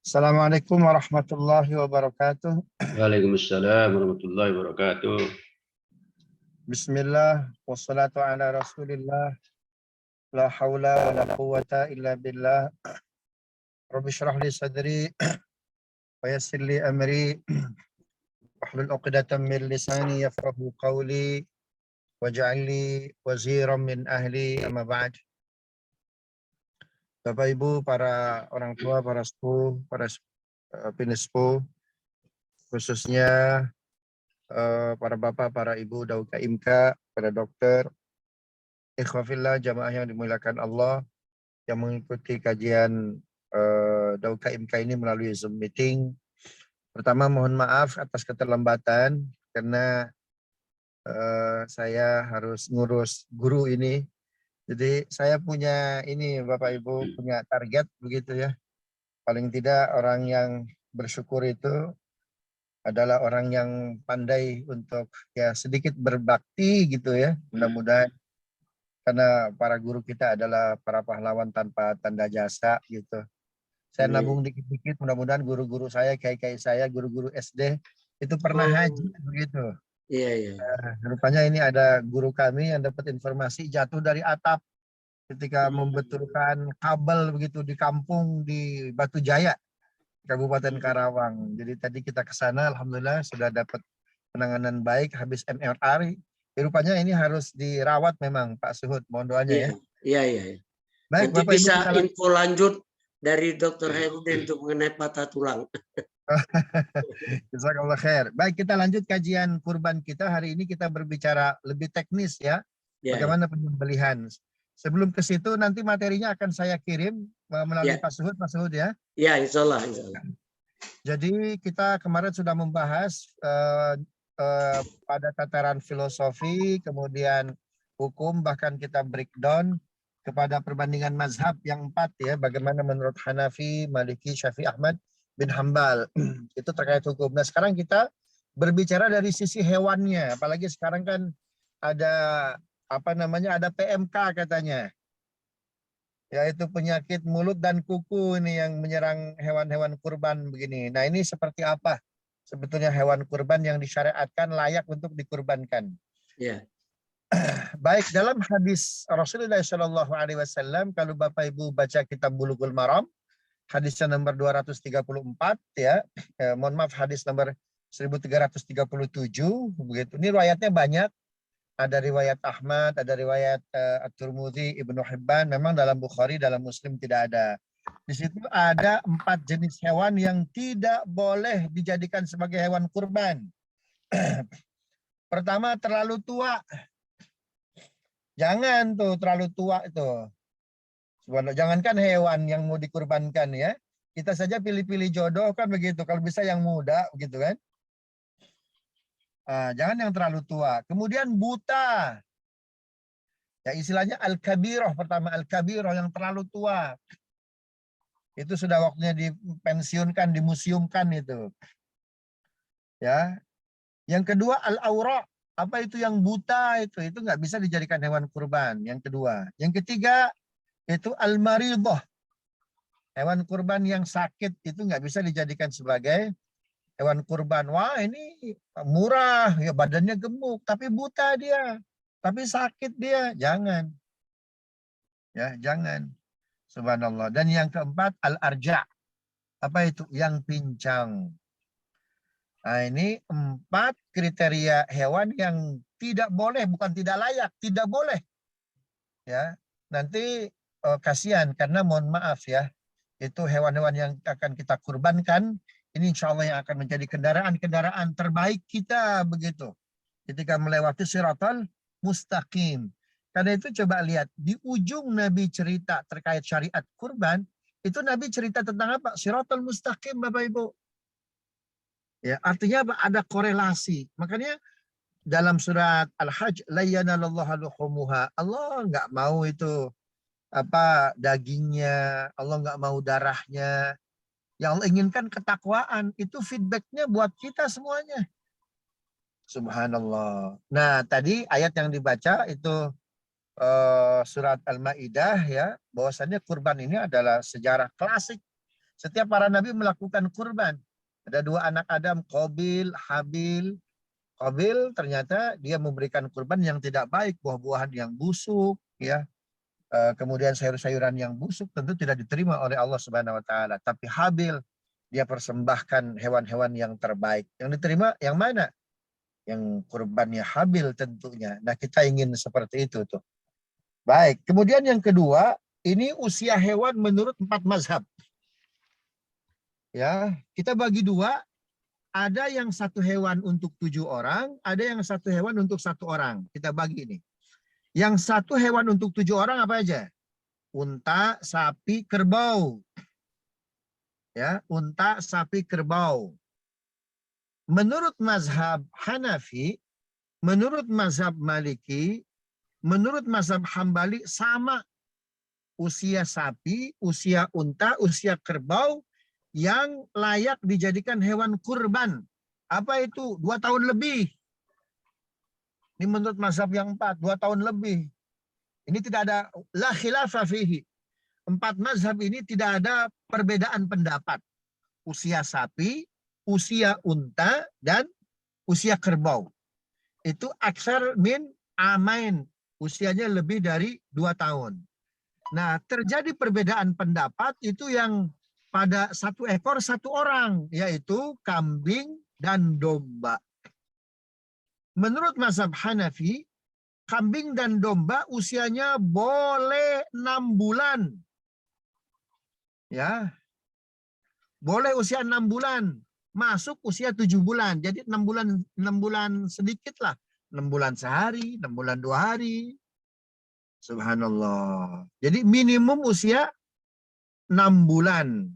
Assalamualaikum warahmatullahi wabarakatuh. Waalaikumsalam warahmatullahi wabarakatuh. Bismillah, wassalatu ala rasulillah, la hawla wa la quwwata illa billah. Rabbi syrah li sadri, wa yassir li amri, wahlul uqdatan min lisani yafqahu qawli, waj'al li waziran min ahli, amma ba'd. Bapak Ibu, para orang tua, para sepuh, para pinispu, khususnya para bapak, para ibu, dauka imka, para dokter, ikhwafillah, jamaah yang dimuliakan Allah, yang mengikuti kajian dauka imka ini melalui Zoom meeting. Pertama, mohon maaf atas keterlambatan karena saya harus ngurus guru ini. Jadi saya punya ini Bapak Ibu, punya target begitu ya. Paling tidak orang yang bersyukur itu adalah orang yang pandai untuk ya sedikit berbakti gitu ya. Mudah-mudahan karena para guru kita adalah para pahlawan tanpa tanda jasa gitu. Saya nabung dikit-dikit, mudah-mudahan guru-guru saya, kiai-kiai saya, guru-guru SD itu pernah haji begitu. Iya. Rupanya ini ada guru kami yang dapat informasi jatuh dari atap ketika membetulkan kabel begitu di kampung di Batu Jaya, Kabupaten Karawang. Jadi tadi kita ke sana, alhamdulillah sudah dapat penanganan baik habis MRI. Rupanya ini harus dirawat memang Pak Suhud, mohon doanya ya. Iya. Baik, Nanti Bapak bisa Ibu, info lanjut dari Dr. Herudin untuk mengenai patah tulang. Jazakallah khair. Baik, kita lanjut kajian kurban kita. Hari ini kita berbicara lebih teknis ya. Bagaimana penyembelihan. Sebelum ke situ nanti materinya akan saya kirim melalui Pak Suhud ya. Ya, insya Allah. Jadi kita kemarin sudah membahas pada tataran filosofi, kemudian hukum, bahkan kita breakdown kepada perbandingan mazhab yang 4 ya. Bagaimana menurut Hanafi, Maliki, Syafi'i, Ahmad bin Hambal. Itu terkait hukum. Nah sekarang kita berbicara dari sisi hewannya. Apalagi sekarang kan ada ada PMK katanya. Yaitu penyakit mulut dan kuku ini yang menyerang hewan-hewan kurban begini. Nah ini seperti apa sebetulnya hewan kurban yang disyariatkan layak untuk dikurbankan? Ya. Baik, dalam hadis Rasulullah SAW, kalau Bapak Ibu baca kitab Bulughul Maram, hadisnya nomor 234 ya, mohon maaf hadis nomor 1337 begitu. Ini riwayatnya banyak. Ada riwayat Ahmad, ada riwayat At-Tirmidzi, Ibnu Hibban. Memang dalam Bukhari, dalam Muslim tidak ada. Di situ ada 4 jenis hewan yang tidak boleh dijadikan sebagai hewan kurban. Pertama, terlalu tua. Jangan tuh terlalu tua itu. Jangankan hewan yang mau dikurbankan ya. Kita saja pilih-pilih jodoh kan begitu. Kalau bisa yang muda begitu kan. Jangan yang terlalu tua. Kemudian buta. Ya istilahnya al-kabiroh pertama, al-kabiroh yang terlalu tua. Itu sudah waktunya dipensiunkan, dimuseumkan itu. Ya. Yang kedua al-aura. Apa itu yang buta itu nggak bisa dijadikan hewan kurban. Yang kedua. Yang ketiga itu al-maridah. Hewan kurban yang sakit itu nggak bisa dijadikan sebagai hewan kurban. Wah ini murah, ya badannya gemuk, tapi buta dia. Tapi sakit dia, jangan. Ya, jangan. Subhanallah. Dan yang keempat al-arja. Apa itu? Yang pincang. Nah, ini 4 kriteria hewan yang tidak boleh, bukan tidak layak, tidak boleh. Ya. Nanti kasihan karena mohon maaf ya. Itu hewan-hewan yang akan kita kurbankan, ini insya Allah yang akan menjadi kendaraan-kendaraan terbaik kita begitu. Ketika melewati Shiratal Mustaqim. Karena itu coba lihat, di ujung Nabi cerita terkait syariat kurban, itu Nabi cerita tentang apa? Shiratal Mustaqim Bapak Ibu. Ya, artinya apa? Ada korelasi. Makanya dalam surat Al-Hajj, la yanalallahu luhumuha. Allah nggak mau itu dagingnya, Allah nggak mau darahnya. Yang Allah inginkan ketakwaan. Itu feedbacknya buat kita semuanya. Subhanallah. Nah tadi ayat yang dibaca itu surat Al-Ma'idah ya, bahwasannya kurban ini adalah sejarah klasik Setiap para nabi melakukan kurban. Ada dua anak Adam, Qabil, Habil. Qabil ternyata dia memberikan kurban yang tidak baik, buah-buahan yang busuk, ya. Kemudian sayur-sayuran yang busuk tentu tidak diterima oleh Allah Subhanahu wa taala. Tapi Habil dia persembahkan hewan-hewan yang terbaik. Yang diterima yang mana? Yang kurbannya Habil tentunya. Nah, kita ingin seperti itu tuh. Baik, kemudian yang kedua, ini usia hewan menurut 4 mazhab. Ya, kita bagi dua, ada yang 1 hewan untuk 7 orang, ada yang 1 hewan untuk 1 orang. Kita bagi ini. Yang 1 hewan untuk 7 orang apa aja? Unta, sapi, kerbau. Ya, unta, sapi, kerbau. Menurut mazhab Hanafi, menurut mazhab Maliki, menurut mazhab Hambali sama. Usia sapi, usia unta, usia kerbau yang layak dijadikan hewan kurban. Apa itu? 2 tahun lebih. Ini menurut mazhab yang 4, 2 tahun lebih. Ini tidak ada la khilafa fihi. 4 mazhab ini tidak ada perbedaan pendapat. Usia sapi, usia unta, dan usia kerbau. Itu aksar min amain. Usianya lebih dari 2 tahun. Nah, terjadi perbedaan pendapat itu yang pada 1 ekor 1 orang, yaitu kambing dan domba. Menurut mazhab Hanafi, kambing dan domba usianya boleh 6 bulan. Ya. Boleh usia 6 bulan, masuk usia 7 bulan. Jadi 6 bulan sedikit lah. 6 bulan sehari, 6 bulan 2 hari. Subhanallah. Jadi minimum usia 6 bulan.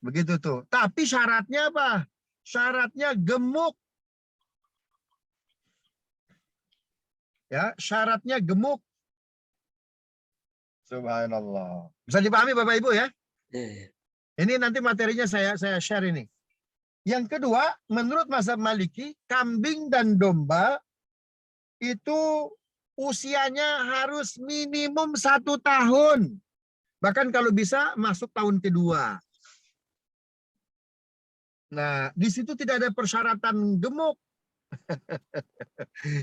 Begitu tuh. Tapi syaratnya apa? Syaratnya gemuk. Ya, syaratnya gemuk. Subhanallah. Bisa dipahami Bapak Ibu ya? Ini nanti materinya saya share ini. Yang kedua, menurut mazhab Maliki, kambing dan domba itu usianya harus minimum 1 tahun. Bahkan kalau bisa masuk tahun kedua. Nah, di situ tidak ada persyaratan gemuk.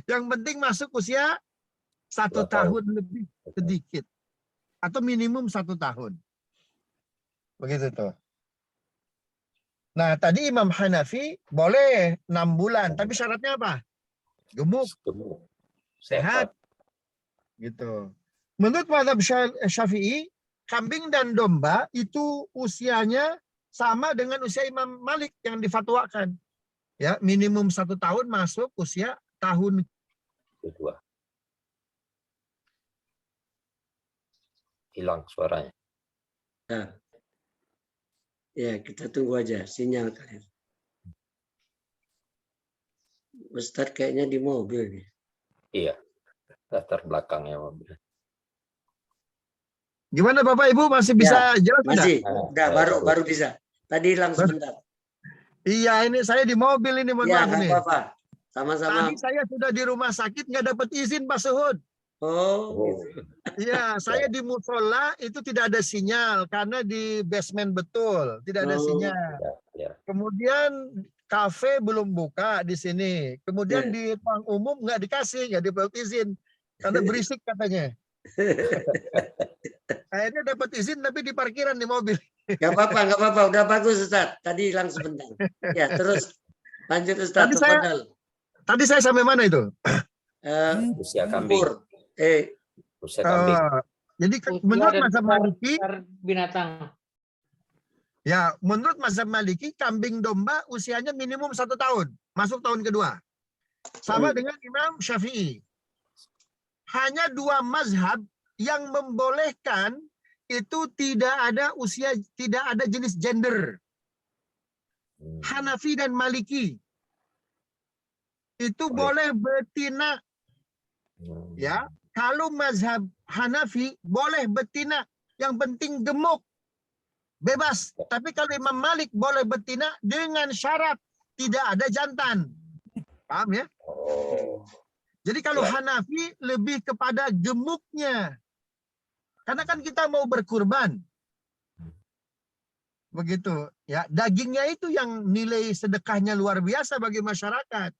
Yang penting masuk usia 1 tahun lebih sedikit. Atau minimum 1 tahun. Begitu tuh. Nah, tadi Imam Hanafi boleh 6 bulan. Tapi syaratnya apa? Gemuk. Sehat. Gitu. Menurut mazhab Syafi'i, kambing dan domba itu usianya sama dengan usia Imam Malik yang difatwakan. Ya, minimum 1 tahun masuk usia tahun kedua. Hilang suaranya. Nah. Ya, kita tunggu aja sinyal kalian. Ustadz kayaknya di mobil nih. Iya. Latar belakangnya mobil. Gimana Bapak Ibu masih bisa jelas? Masih, enggak? baru bisa. Tadi hilang sebentar. Iya, ini saya di mobil ini, mohon Ya, maaf nih. apa-apa. Sama-sama. Tadi saya sudah di rumah sakit nggak dapat izin Pak Suhud. Oh, gitu. Iya, saya di musola itu tidak ada sinyal karena di basement betul, tidak ada sinyal. Ya. Kemudian kafe belum buka di sini. Kemudian di ruang umum nggak dikasih, nggak dapat izin karena berisik katanya. Akhirnya dapat izin tapi di parkiran di mobil. Gak apa-apa. Udah bagus Ustaz. Tadi hilang sebentar. Ya, terus lanjut Ustaz. Tadi saya sampai mana itu? Usia kambing. Usia kambing. Jadi menurut mazhab Maliki binatang. Ya, menurut mazhab Maliki kambing domba usianya minimum 1 tahun, masuk tahun kedua. Sama dengan Imam Syafi'i. Hanya 2 mazhab yang membolehkan itu tidak ada usia, tidak ada jenis gender. Hanafi dan Maliki. Itu boleh betina. Ya, kalau mazhab Hanafi boleh betina, yang penting gemuk. Bebas. Tapi kalau Imam Malik boleh betina dengan syarat tidak ada jantan. Paham ya? Jadi kalau Hanafi lebih kepada gemuknya. Karena kan kita mau berkurban. Begitu ya, dagingnya itu yang nilai sedekahnya luar biasa bagi masyarakat.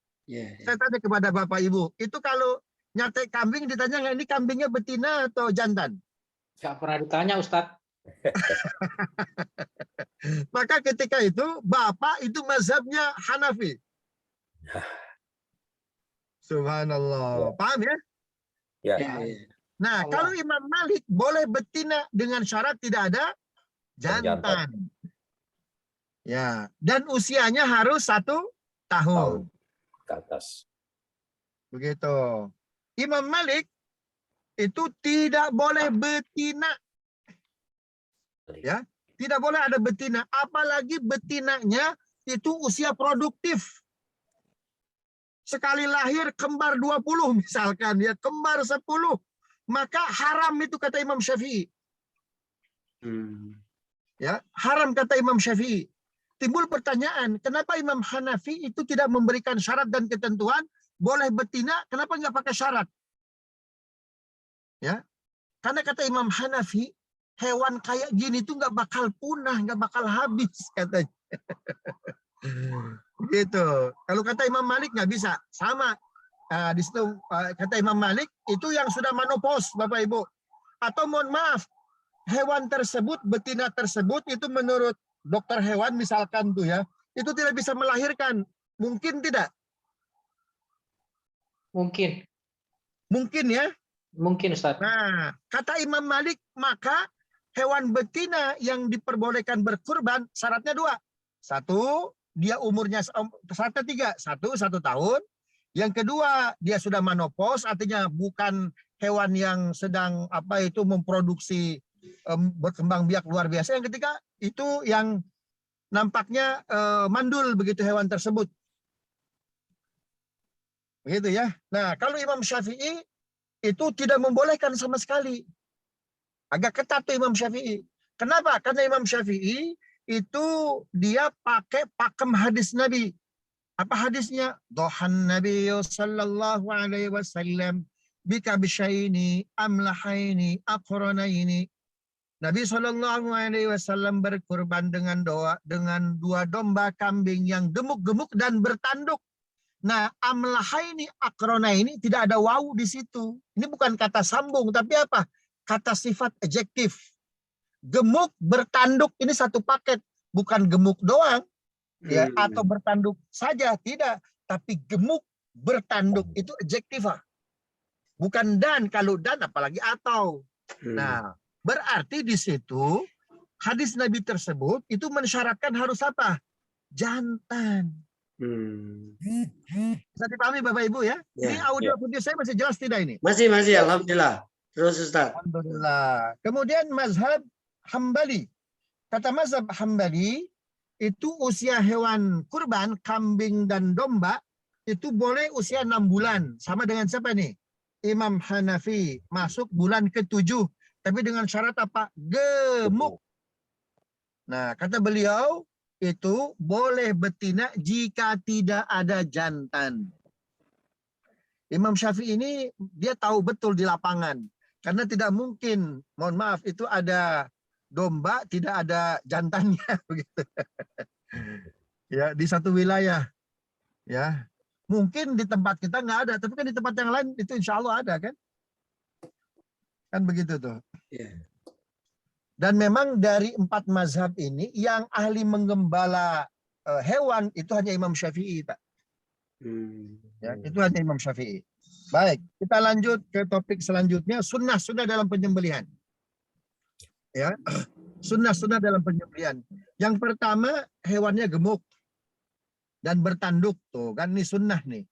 Saya tanya kepada Bapak Ibu, itu kalau nyate kambing ditanya nggak ini kambingnya betina atau jantan? Nggak pernah ditanya, Ustadz. Maka ketika itu Bapak itu mazhabnya Hanafi. Subhanallah. Paham ya? Ya. Nah, Allah. kalau Imam Malik boleh betina dengan syarat tidak ada jantan. Ya, dan usianya harus 1 tahun. Ke atas. Begitu. Imam Malik itu tidak boleh betina. Ya, tidak boleh ada betina, apalagi betinanya itu usia produktif. Sekali lahir kembar 20 misalkan ya, kembar 10, maka haram itu kata Imam Syafi'i. Ya, haram kata Imam Syafi'i. Timbul pertanyaan, kenapa Imam Hanafi itu tidak memberikan syarat dan ketentuan boleh betina, kenapa nggak pakai syarat? Ya, karena kata Imam Hanafi, hewan kayak gini tuh nggak bakal punah, nggak bakal habis katanya. Gitu. Kalau kata Imam Malik nggak bisa, sama. Di situ kata Imam Malik itu yang sudah menopause, Bapak Ibu. Atau mohon maaf, hewan tersebut, betina tersebut itu menurut dokter hewan misalkan tuh ya, itu tidak bisa melahirkan. Mungkin tidak? Mungkin. Mungkin ya. Mungkin, Ustadz. Nah, kata Imam Malik, maka hewan betina yang diperbolehkan berkurban syaratnya 2. 1, dia umurnya syaratnya 3. 1 tahun. Yang kedua, dia sudah menopause, artinya bukan hewan yang sedang memproduksi berkembang biak luar biasa. Yang ketiga, itu yang nampaknya mandul begitu hewan tersebut. Begitu ya. Nah, kalau Imam Syafi'i itu tidak membolehkan sama sekali. Agak ketat tuh Imam Syafi'i. Kenapa? Karena Imam Syafi'i itu dia pakai pakem hadis Nabi. Apa hadisnya? Dohan Nabi sallallahu alaihi wasallam bikabshaini amlahaini aqranaini. Nabi sallallahu alaihi wasallam berkurban dengan 2 domba kambing yang gemuk-gemuk dan bertanduk. Nah, amlahaini aqranaini tidak ada wawu di situ. Ini bukan kata sambung, tapi apa? Kata sifat adjektif. Gemuk bertanduk ini satu paket, bukan gemuk doang ya, atau bertanduk saja, tidak, tapi gemuk bertanduk itu adjektiva. Bukan dan, kalau dan apalagi atau. Nah, berarti di situ hadis Nabi tersebut itu mensyaratkan harus apa? Jantan. Bisa dipahami Bapak Ibu ya? Ini audio video saya masih jelas tidak ini? Masih, alhamdulillah. Terus Ustaz. Alhamdulillah. Kemudian mazhab Hambali. Kata mazhab Hambali, itu usia hewan kurban, kambing dan domba, itu boleh usia 6 bulan. Sama dengan siapa nih? Imam Hanafi. Masuk bulan ke-7. Tapi dengan syarat apa? Gemuk. Nah, kata beliau, itu boleh betina jika tidak ada jantan. Imam Syafi'i ini dia tahu betul di lapangan. Karena tidak mungkin, mohon maaf, itu ada domba tidak ada jantannya begitu. Ya, di satu wilayah. Ya. Mungkin di tempat kita nggak ada, tapi kan di tempat yang lain itu insya Allah ada kan? Kan begitu tuh. Dan memang dari 4 mazhab ini yang ahli menggembala hewan itu hanya Imam Syafi'i, Pak. Ya, itu hanya Imam Syafi'i. Baik, kita lanjut ke topik selanjutnya, sunnah-sunnah dalam penyembelihan. Ya, sunnah-sunnah dalam penyembelihan. Yang pertama, hewannya gemuk dan bertanduk tuh, kan ini sunnah nih.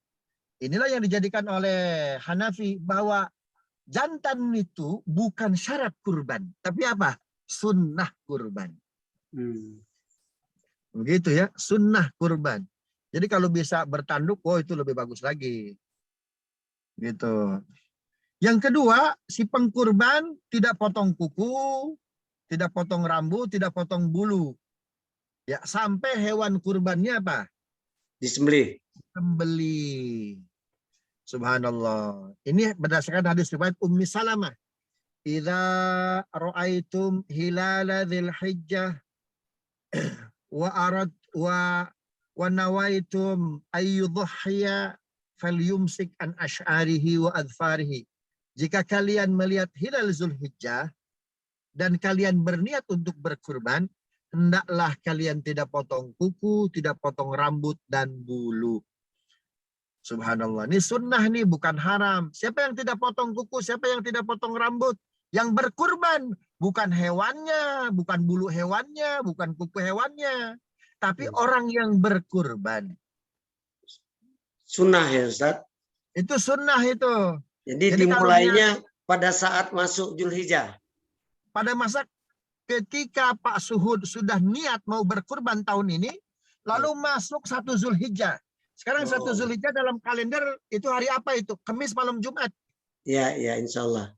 Inilah yang dijadikan oleh Hanafi bahwa jantan itu bukan syarat kurban, tapi apa? Sunnah kurban. Begitu ya, sunnah kurban. Jadi kalau bisa bertanduk, oh itu lebih bagus lagi. Gitu. Yang kedua, si pengkurban tidak potong kuku, tidak potong rambut, tidak potong bulu. Ya, sampai hewan kurbannya apa? Disembelih. Sembelih. Subhanallah. Ini berdasarkan hadis riwayat Ummi Salamah. Idza ra'aitum hilala dzil hijjah wa arad wa nawaitum ayyudhhiya falyumsik an ash'arihi wa adfarihi. Jika kalian melihat hilal Zulhijjah dan kalian berniat untuk berkurban, hendaklah kalian tidak potong kuku, tidak potong rambut dan bulu. Subhanallah. Ini sunnah nih, bukan haram. Siapa yang tidak potong kuku, siapa yang tidak potong rambut? Yang berkurban, bukan hewannya, bukan bulu hewannya, bukan kuku hewannya. Tapi orang yang berkurban. Sunnah ya Ustaz. Itu sunnah itu. Jadi kalau dimulainya pada saat masuk Zulhijjah. pada masa ketika Pak Suhud sudah niat mau berkurban tahun ini, lalu masuk 1 Zulhijjah. Sekarang 1 Zulhijjah dalam kalender itu hari apa itu? Kamis malam Jumat. Ya, ya, insya Allah.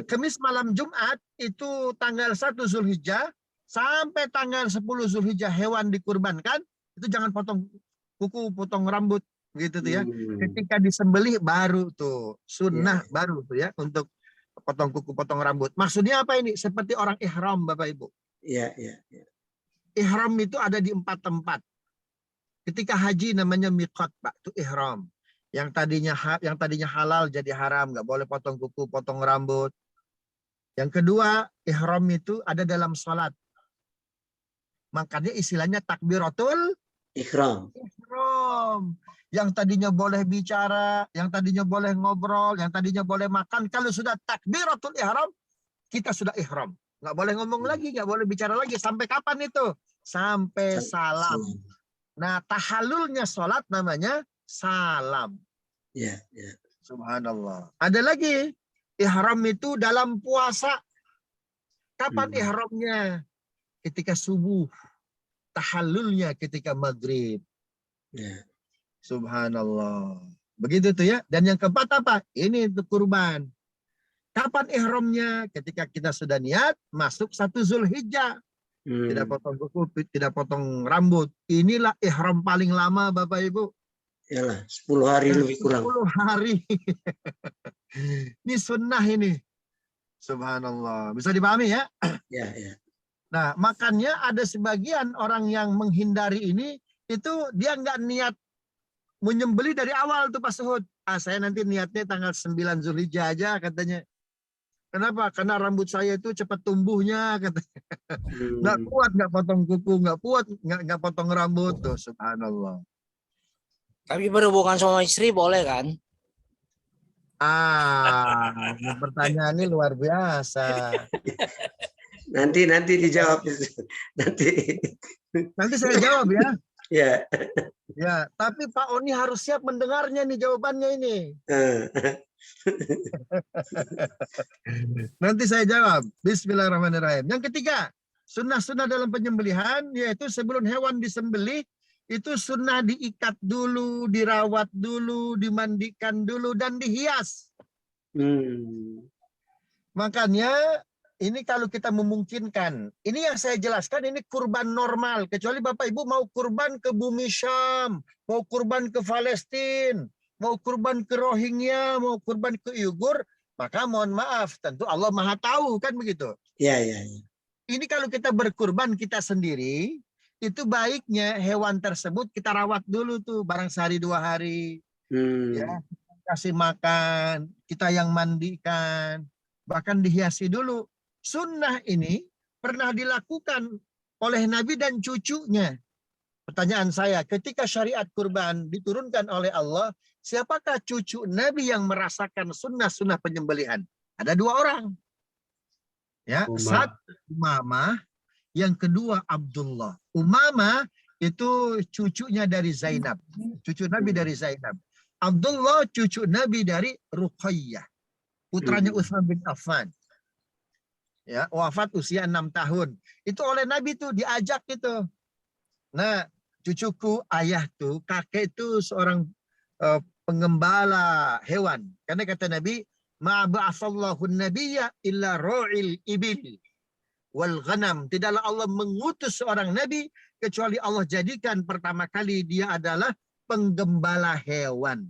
Kamis malam Jumat itu tanggal 1 Zulhijjah sampai tanggal 10 Zulhijjah hewan dikurbankan, itu jangan potong kuku, potong rambut gitu tuh ya. Ketika disembelih baru tuh sunnah baru tuh ya untuk potong kuku, potong rambut. Maksudnya apa ini? Seperti orang ihram Bapak Ibu. Iya, iya, iya. Ihram itu ada di 4 tempat. Ketika haji namanya miqat, Pak, itu ihram. Yang tadinya halal jadi haram, nggak boleh potong kuku, potong rambut. Yang kedua, ihram itu ada dalam salat. Makanya istilahnya takbiratul Ihram. ihram. Yang tadinya boleh bicara, yang tadinya boleh ngobrol, yang tadinya boleh makan, kalau sudah takbiratul ihram, kita sudah ihram. Nggak boleh ngomong lagi, nggak boleh bicara lagi. Sampai kapan itu? Sampai salam. Nah, tahallulnya sholat namanya salam. Ya, ya. Subhanallah. Ada lagi, ihram itu dalam puasa. Kapan ihramnya? Ketika subuh. Tahallulnya ketika maghrib. Ya. Subhanallah. Begitu tuh ya. Dan yang keempat apa? Ini untuk kurban. Kapan ihramnya? Ketika kita sudah niat masuk 1 Zulhijjah. Tidak potong kuku, tidak potong rambut. Inilah ihram paling lama Bapak Ibu. Yalah, 10 hari lebih kurang. 10 hari. Ini sunnah ini. Subhanallah. Bisa dipahami ya? Ya, ya. Nah, makanya ada sebagian orang yang menghindari ini, itu dia nggak niat menyembeli dari awal tuh Pak Suhud. Saya nanti niatnya tanggal 9 Zulhijjah aja katanya. Kenapa? Karena rambut saya itu cepat tumbuhnya, katanya. Nggak kuat, nggak potong kuku, nggak kuat, nggak potong rambut tuh, subhanallah. Tapi berhubungan sama istri boleh kan? Ini pertanyaan ini luar biasa. Nanti dijawab. Nanti saya jawab ya. Ya. Ya, tapi Pak Oni harus siap mendengarnya nih jawabannya ini. Nanti saya jawab. Bismillahirrahmanirrahim. Yang ketiga, sunnah-sunnah dalam penyembelihan, yaitu sebelum hewan disembelih, itu sunnah diikat dulu, dirawat dulu, dimandikan dulu, dan dihias. Makanya, ini kalau kita memungkinkan, ini yang saya jelaskan, ini kurban normal. Kecuali Bapak Ibu mau kurban ke bumi Syam, mau kurban ke Palestina, mau kurban ke Rohingya, mau kurban ke Uyghur, maka mohon maaf, tentu Allah Maha tahu kan begitu. Ya, ya, ya. Ini kalau kita berkurban kita sendiri, itu baiknya hewan tersebut kita rawat dulu tuh, barang sehari 2 hari. Ya, kasih makan, kita yang mandikan, bahkan dihiasi dulu. Sunnah ini pernah dilakukan oleh Nabi dan cucunya. Pertanyaan saya, ketika syariat kurban diturunkan oleh Allah, siapakah cucu Nabi yang merasakan sunnah-sunnah penyembelihan? Ada 2 orang. Ya, satu Umamah, yang kedua Abdullah. Umamah itu cucunya dari Zainab, cucu Nabi dari Zainab. Abdullah cucu Nabi dari Ruqayyah, putranya Utsman bin Affan. Ya, wafat usia 6 tahun. Itu oleh Nabi tuh diajak gitu. Nah, cucuku, ayah tuh, kakek itu seorang pengembala hewan. Karena kata Nabi, ma ba'atsallahu nabiyya illa ra'il ibil wal ghanam. Tidaklah Allah mengutus seorang nabi kecuali Allah jadikan pertama kali dia adalah penggembala hewan.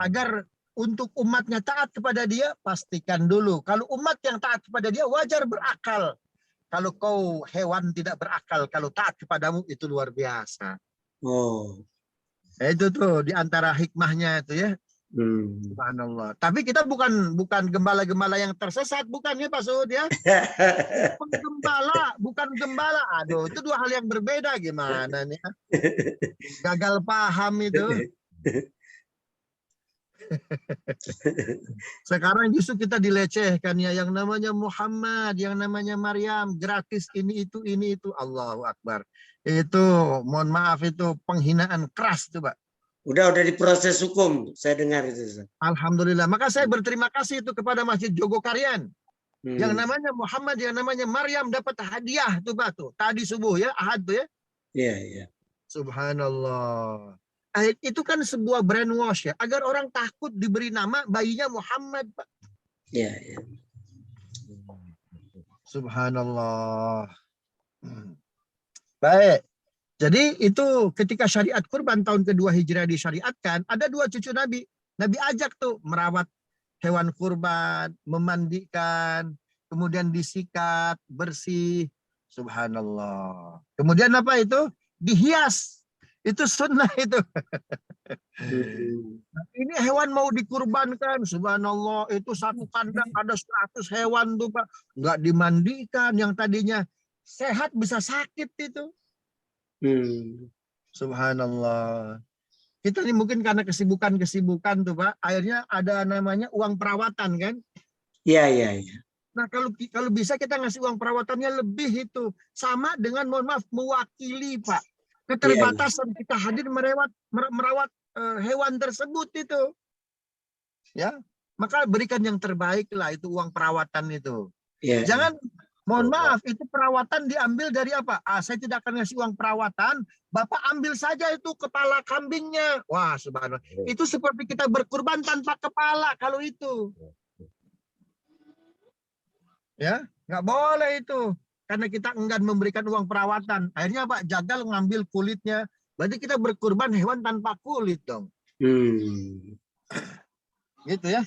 Agar untuk umatnya taat kepada dia, pastikan dulu. Kalau umat yang taat kepada dia wajar berakal. kalau kau hewan tidak berakal, kalau taat kepadamu itu luar biasa. Oh. Itu tuh di antara hikmahnya itu ya. Subhanallah. Tapi kita bukan gembala-gembala yang tersesat, bukan ya Pak Suud ya. Penggembala, bukan gembala. Aduh, itu dua hal yang berbeda gimana nih? Gagal paham itu. Sekarang justru kita dilecehkan ya, yang namanya Muhammad, yang namanya Maryam, gratis ini itu. Allahu Akbar. Itu mohon maaf itu penghinaan keras tuh Pak. Udah diproses hukum, saya dengar itu. Ustaz. Alhamdulillah. Maka saya berterima kasih itu kepada Masjid Jogokarian. Yang namanya Muhammad, yang namanya Maryam dapat hadiah tuh Pak tuh. Tadi subuh ya, Ahad tuh ya. Iya, iya. Subhanallah. Itu kan sebuah brainwash ya, agar orang takut diberi nama bayinya Muhammad, Pak. Iya, iya. Subhanallah. Baik. Jadi itu ketika syariat kurban tahun kedua Hijriah disyariatkan, ada dua cucu Nabi. Nabi ajak tuh merawat hewan kurban, memandikan, kemudian disikat, bersih. Subhanallah. Kemudian apa itu? Dihias. Itu sunnah itu. Ini hewan mau dikurbankan. Subhanallah. Itu satu kandang ada 100 hewan tuh Pak. Nggak dimandikan. Yang tadinya sehat bisa sakit itu. Subhanallah. Kita ini mungkin karena kesibukan tuh Pak. Akhirnya ada namanya uang perawatan kan. Iya, iya, iya. Nah kalau bisa kita ngasih uang perawatannya lebih itu. Sama dengan mohon maaf mewakili Pak. Keterbatasan kita hadir merawat hewan tersebut itu. Ya. Maka berikan yang terbaik lah itu uang perawatan itu. Iya. Jangan mohon maaf, itu perawatan diambil dari apa? Saya tidak akan ngasih uang perawatan, Bapak ambil saja itu kepala kambingnya. Wah, subhanallah. Itu seperti kita berkurban tanpa kepala kalau itu. Ya, nggak boleh itu. Karena kita enggan memberikan uang perawatan. Akhirnya Pak jagal ngambil kulitnya. Berarti kita berkurban hewan tanpa kulit dong. Gitu ya.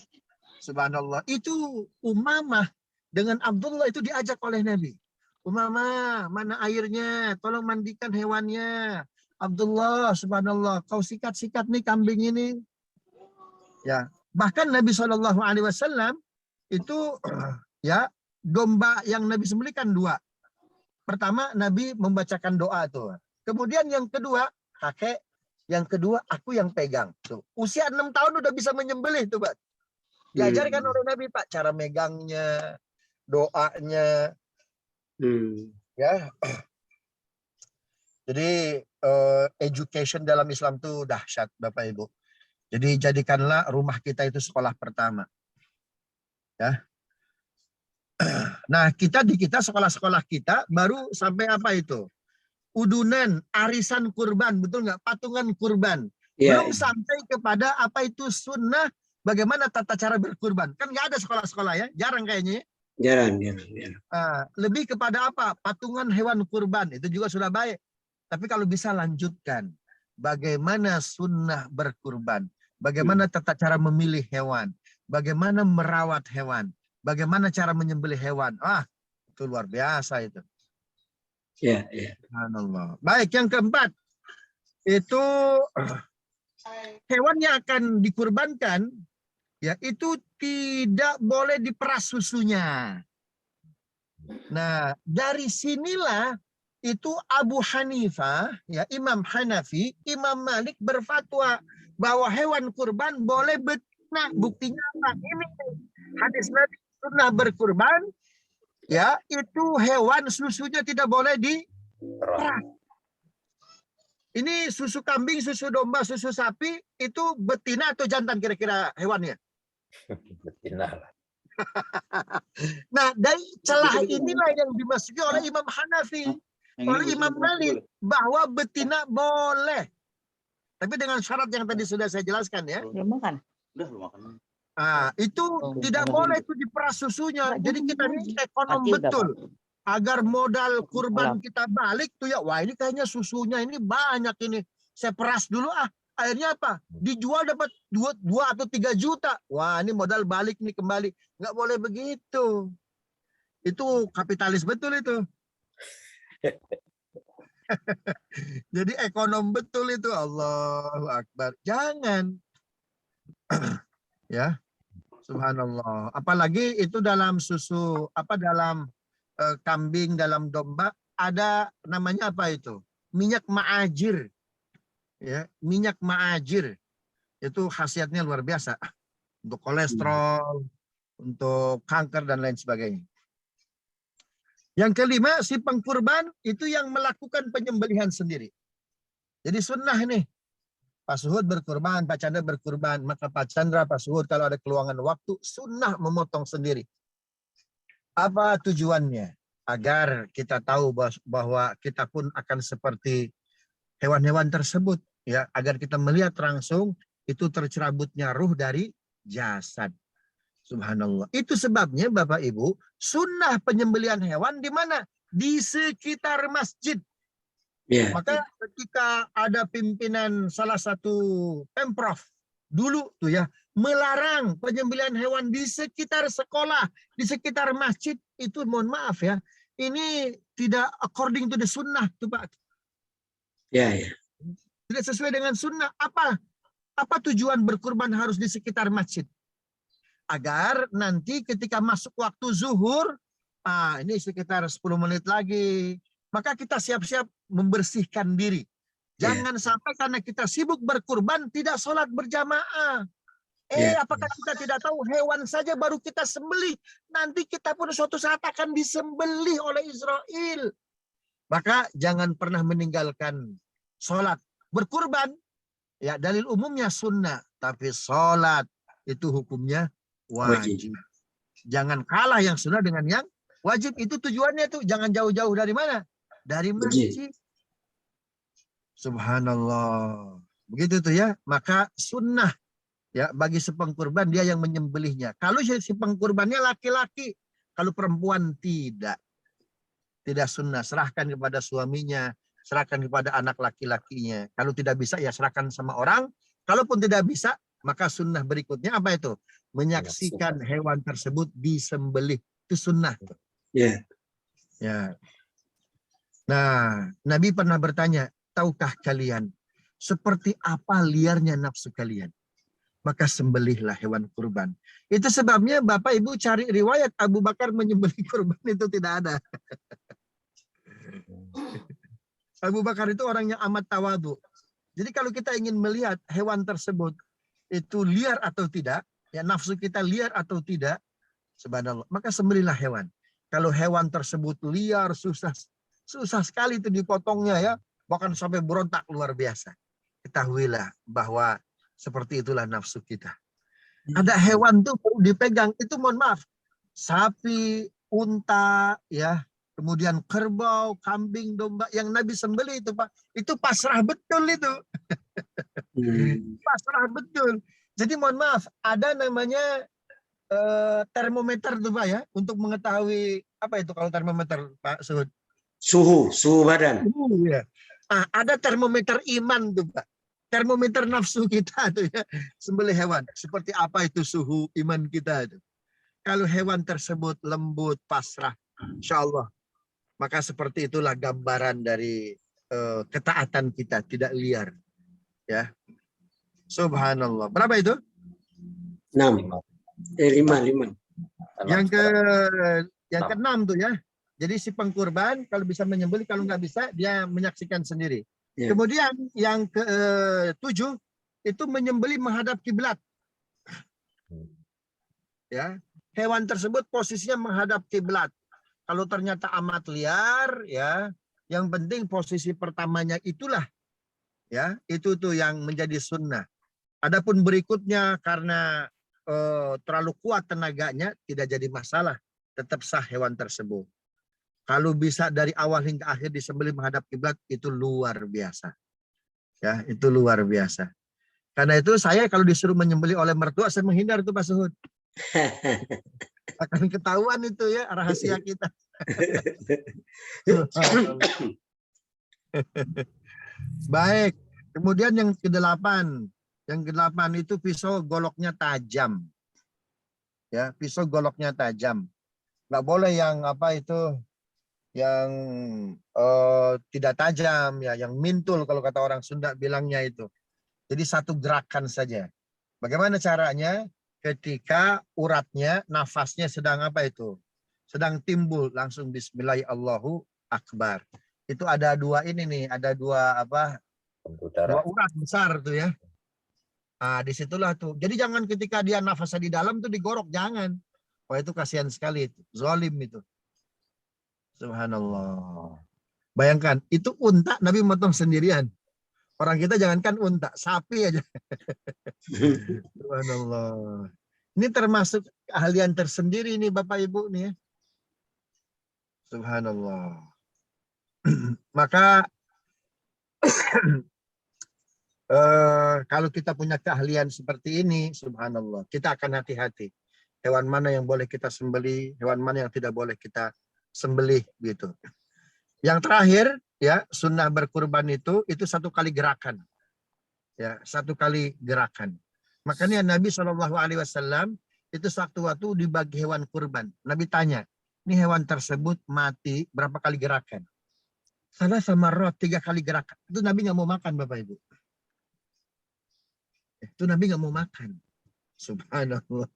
Subhanallah. Itu Umamah dengan Abdullah itu diajak oleh Nabi. Umamah, mana airnya? Tolong mandikan hewannya. Abdullah, subhanallah, kau sikat-sikat nih kambing ini. Ya, bahkan Nabi SAW itu ya domba yang Nabi sembelihkan 2. Pertama Nabi membacakan doa tuh. Kemudian yang kedua kakek, yang kedua aku yang pegang. Tuh. Usia 6 tahun udah bisa menyembelih tuh Pak. Diajarkan oleh Nabi Pak cara megangnya, doanya, ya. Jadi education dalam Islam itu dahsyat Bapak Ibu. Jadi jadikanlah rumah kita itu sekolah pertama, ya. Nah kita sekolah-sekolah kita baru sampai apa itu? Udunan, arisan kurban, betul nggak? Patungan kurban. Belum sampai kepada apa itu sunnah, bagaimana tata cara berkurban. Kan nggak ada sekolah-sekolah ya, jarang kayaknya. Jarang. Lebih kepada apa? Patungan hewan kurban, itu juga sudah baik. Tapi kalau bisa lanjutkan, bagaimana sunnah berkurban, bagaimana tata cara memilih hewan, bagaimana merawat hewan, bagaimana cara menyembelih hewan. Itu luar biasa itu. Ya. Subhanallah. Baik, yang keempat itu hewan yang akan dikurbankan ya itu tidak boleh diperas susunya. Nah, dari sinilah itu Abu Hanifah, ya Imam Hanafi, Imam Malik berfatwa bahwa hewan kurban boleh betina. Buktinya apa? Ini hadis Nabi sunnah berkurban, ya itu hewan susunya tidak boleh diperas. Ini susu kambing, susu domba, susu sapi itu betina atau jantan kira-kira hewannya? Betina lah. Nah, dari celah inilah yang dimasuki oleh Imam Hanafi, oleh Imam Malik, bahwa betina boleh. Tapi dengan syarat yang tadi sudah saya jelaskan ya. Belum makan? Udah belum makan. Itu tidak boleh itu diperas susunya. Jadi kita ini ekonom betul. Agar modal kurban kita balik tuh ya. Wah ini kayaknya susunya ini banyak ini. Saya peras dulu Akhirnya apa? Dijual dapat 2 atau 3 juta. Wah ini modal balik nih kembali. Nggak boleh begitu. Itu kapitalis betul itu. Jadi ekonom betul itu. Allahu Akbar. Jangan. Ya. Subhanallah. Apalagi itu dalam susu, dalam kambing, dalam domba, ada namanya apa itu? Minyak ma'ajir. Ya, minyak ma'ajir. Itu khasiatnya luar biasa. Untuk kolesterol, untuk kanker, dan lain sebagainya. Yang kelima, si pengkurban itu yang melakukan penyembelihan sendiri. Jadi sunnah nih. Pak Suhud berkurban, Pak Chandra berkurban. Maka Pak Chandra, Pak Suhud kalau ada keluangan waktu, sunnah memotong sendiri. Apa tujuannya? Agar kita tahu bahwa kita pun akan seperti hewan-hewan tersebut. Ya, agar kita melihat langsung itu tercerabutnya ruh dari jasad. Subhanallah. Itu sebabnya Bapak Ibu, sunnah penyembelihan hewan di mana? Di sekitar masjid. Ya. Maka ketika ada pimpinan salah satu Pemprov dulu tuh ya, melarang penyembelihan hewan di sekitar sekolah, di sekitar masjid, itu mohon maaf ya, ini tidak according to the sunnah tuh Pak. Ya, ya. Tidak sesuai dengan sunnah. Apa tujuan berkurban harus di sekitar masjid? Agar nanti ketika masuk waktu zuhur, ini sekitar 10 menit lagi, maka kita siap-siap membersihkan diri. Jangan sampai karena kita sibuk berkurban tidak sholat berjamaah. Apakah kita tidak tahu hewan saja baru kita sembelih, nanti kita pun suatu saat akan disembelih oleh Israel. Maka jangan pernah meninggalkan sholat. Berkurban, ya dalil umumnya sunnah, tapi sholat itu hukumnya wajib. Jangan kalah yang sunnah dengan yang wajib. Itu tujuannya tuh, jangan jauh-jauh dari mana? Dari masjid. Subhanallah. Begitu tuh ya. Maka sunnah ya bagi si pengkurban, dia yang menyembelihnya. Kalau si pengkurbannya laki-laki, kalau perempuan tidak. Tidak sunnah, serahkan kepada suaminya, serahkan kepada anak laki-lakinya. Kalau tidak bisa ya serahkan sama orang. Kalaupun tidak bisa, maka sunnah berikutnya apa itu? Menyaksikan hewan tersebut disembelih. Itu sunnah. Ya. Ya. Nah, Nabi pernah bertanya, tahukah kalian seperti apa liarnya nafsu kalian? Maka sembelihlah hewan kurban. Itu sebabnya Bapak Ibu cari riwayat Abu Bakar menyembelih kurban itu tidak ada. Abu Bakar itu orang yang amat tawadu. Jadi kalau kita ingin melihat hewan tersebut itu liar atau tidak, ya nafsu kita liar atau tidak, subhanallah, maka sembelihlah hewan. Kalau hewan tersebut liar, susah sekali itu dipotongnya ya, bahkan sampai berontak luar biasa. Ketahuilah bahwa seperti itulah nafsu kita. Ada hewan tuh perlu dipegang, itu mohon maaf, sapi, unta, ya, kemudian kerbau, kambing, domba yang Nabi sembelih itu Pak, itu pasrah betul itu. Pasrah betul. Jadi mohon maaf, ada namanya termometer tuh Pak ya, untuk mengetahui apa itu kalau termometer Pak Suhud? Suhu badan. Ya. Ada termometer iman tuh Pak. Termometer nafsu kita tuh ya, sembelih hewan. Seperti apa itu suhu iman kita itu. Kalau hewan tersebut lembut, pasrah, insya Allah, maka seperti itulah gambaran dari ketaatan kita, tidak liar. Ya, subhanallah. Berapa itu? 6. 5. Yang ke-6 tuh ya. Jadi si pengkurban kalau bisa menyembelih, kalau nggak bisa dia menyaksikan sendiri. Ya. Kemudian yang ke-7 itu menyembelih menghadap kiblat. Ya, hewan tersebut posisinya menghadap kiblat. Kalau ternyata amat liar, ya, yang penting posisi pertamanya itulah, ya, itu tuh yang menjadi sunnah. Adapun berikutnya karena terlalu kuat tenaganya tidak jadi masalah, tetap sah hewan tersebut. Kalau bisa dari awal hingga akhir disembelih menghadap kiblat itu luar biasa, ya, itu luar biasa. Karena itu saya kalau disuruh menyembelih oleh mertua saya menghindar itu Pak Suhud. Akan ketahuan itu ya rahasia kita. Baik. Kemudian yang ke-8. Yang ke-8 itu pisau goloknya tajam. Ya, pisau goloknya tajam. Nggak boleh yang apa itu, yang tidak tajam ya, yang mintul kalau kata orang Sunda bilangnya itu. Jadi satu gerakan saja. Bagaimana caranya? Ketika uratnya, nafasnya sedang apa itu? Sedang timbul, langsung Bismillahirrahmanirrahim, Allahu Akbar. Itu ada dua ini nih, ada dua apa? Dua Darah. urat besar tuh ya. Nah, disitulah tuh. Jadi jangan ketika dia nafasnya di dalam tuh digorok, jangan. Wah itu kasihan sekali itu, zalim itu. Subhanallah. Bayangkan, itu unta Nabi motong sendirian. Orang kita jangankan unta, sapi aja. Subhanallah. Ini termasuk keahlian tersendiri nih Bapak Ibu nih ya. Subhanallah. Maka kalau kita punya keahlian seperti ini, subhanallah, kita akan hati-hati. Hewan mana yang boleh kita sembelih, hewan mana yang tidak boleh kita sembelih gitu. Yang terakhir ya, sunnah berkurban itu satu kali gerakan. Ya, satu kali gerakan. Makanya Nabi SAW itu sewaktu-waktu dibagi hewan kurban. Nabi tanya, ini hewan tersebut mati berapa kali gerakan? Salah sama roh 3 kali gerakan. Itu Nabi nggak mau makan Bapak Ibu. Itu Nabi nggak mau makan. Subhanallah.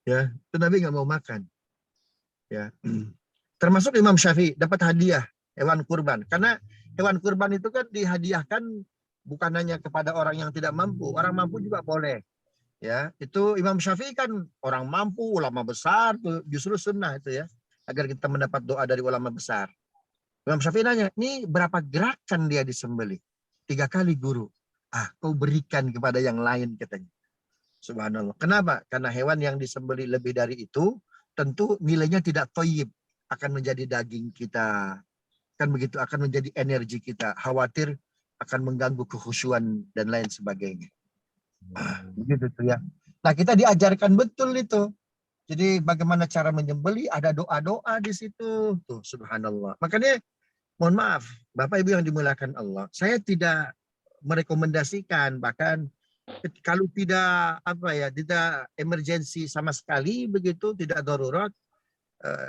Ya, itu Nabi nggak mau makan. Ya, termasuk Imam Syafi'i dapat hadiah hewan kurban. Karena hewan kurban itu kan dihadiahkan bukan hanya kepada orang yang tidak mampu, orang mampu juga boleh. Ya, itu Imam Syafi'i kan orang mampu, ulama besar, tuh justru sunnah itu ya, agar kita mendapat doa dari ulama besar. Imam Syafi'i nanya, ini berapa gerakan dia disembelih? 3 kali guru. Ah, kau berikan kepada yang lain katanya. Subhanallah. Kenapa? Karena hewan yang disembelih lebih dari itu, tentu nilainya tidak thayyib, akan menjadi daging kita. Kan begitu, akan menjadi energi kita. Khawatir akan mengganggu kekhusyuan dan lain sebagainya. Begitu tuh ya. Nah, kita diajarkan betul itu. Jadi bagaimana cara menyembelih, ada doa-doa di situ. Tuh, subhanallah. Makanya mohon maaf, Bapak Ibu yang dimuliakan Allah, saya tidak merekomendasikan, bahkan kalau tidak apa ya, tidak emergensi sama sekali begitu, tidak darurat,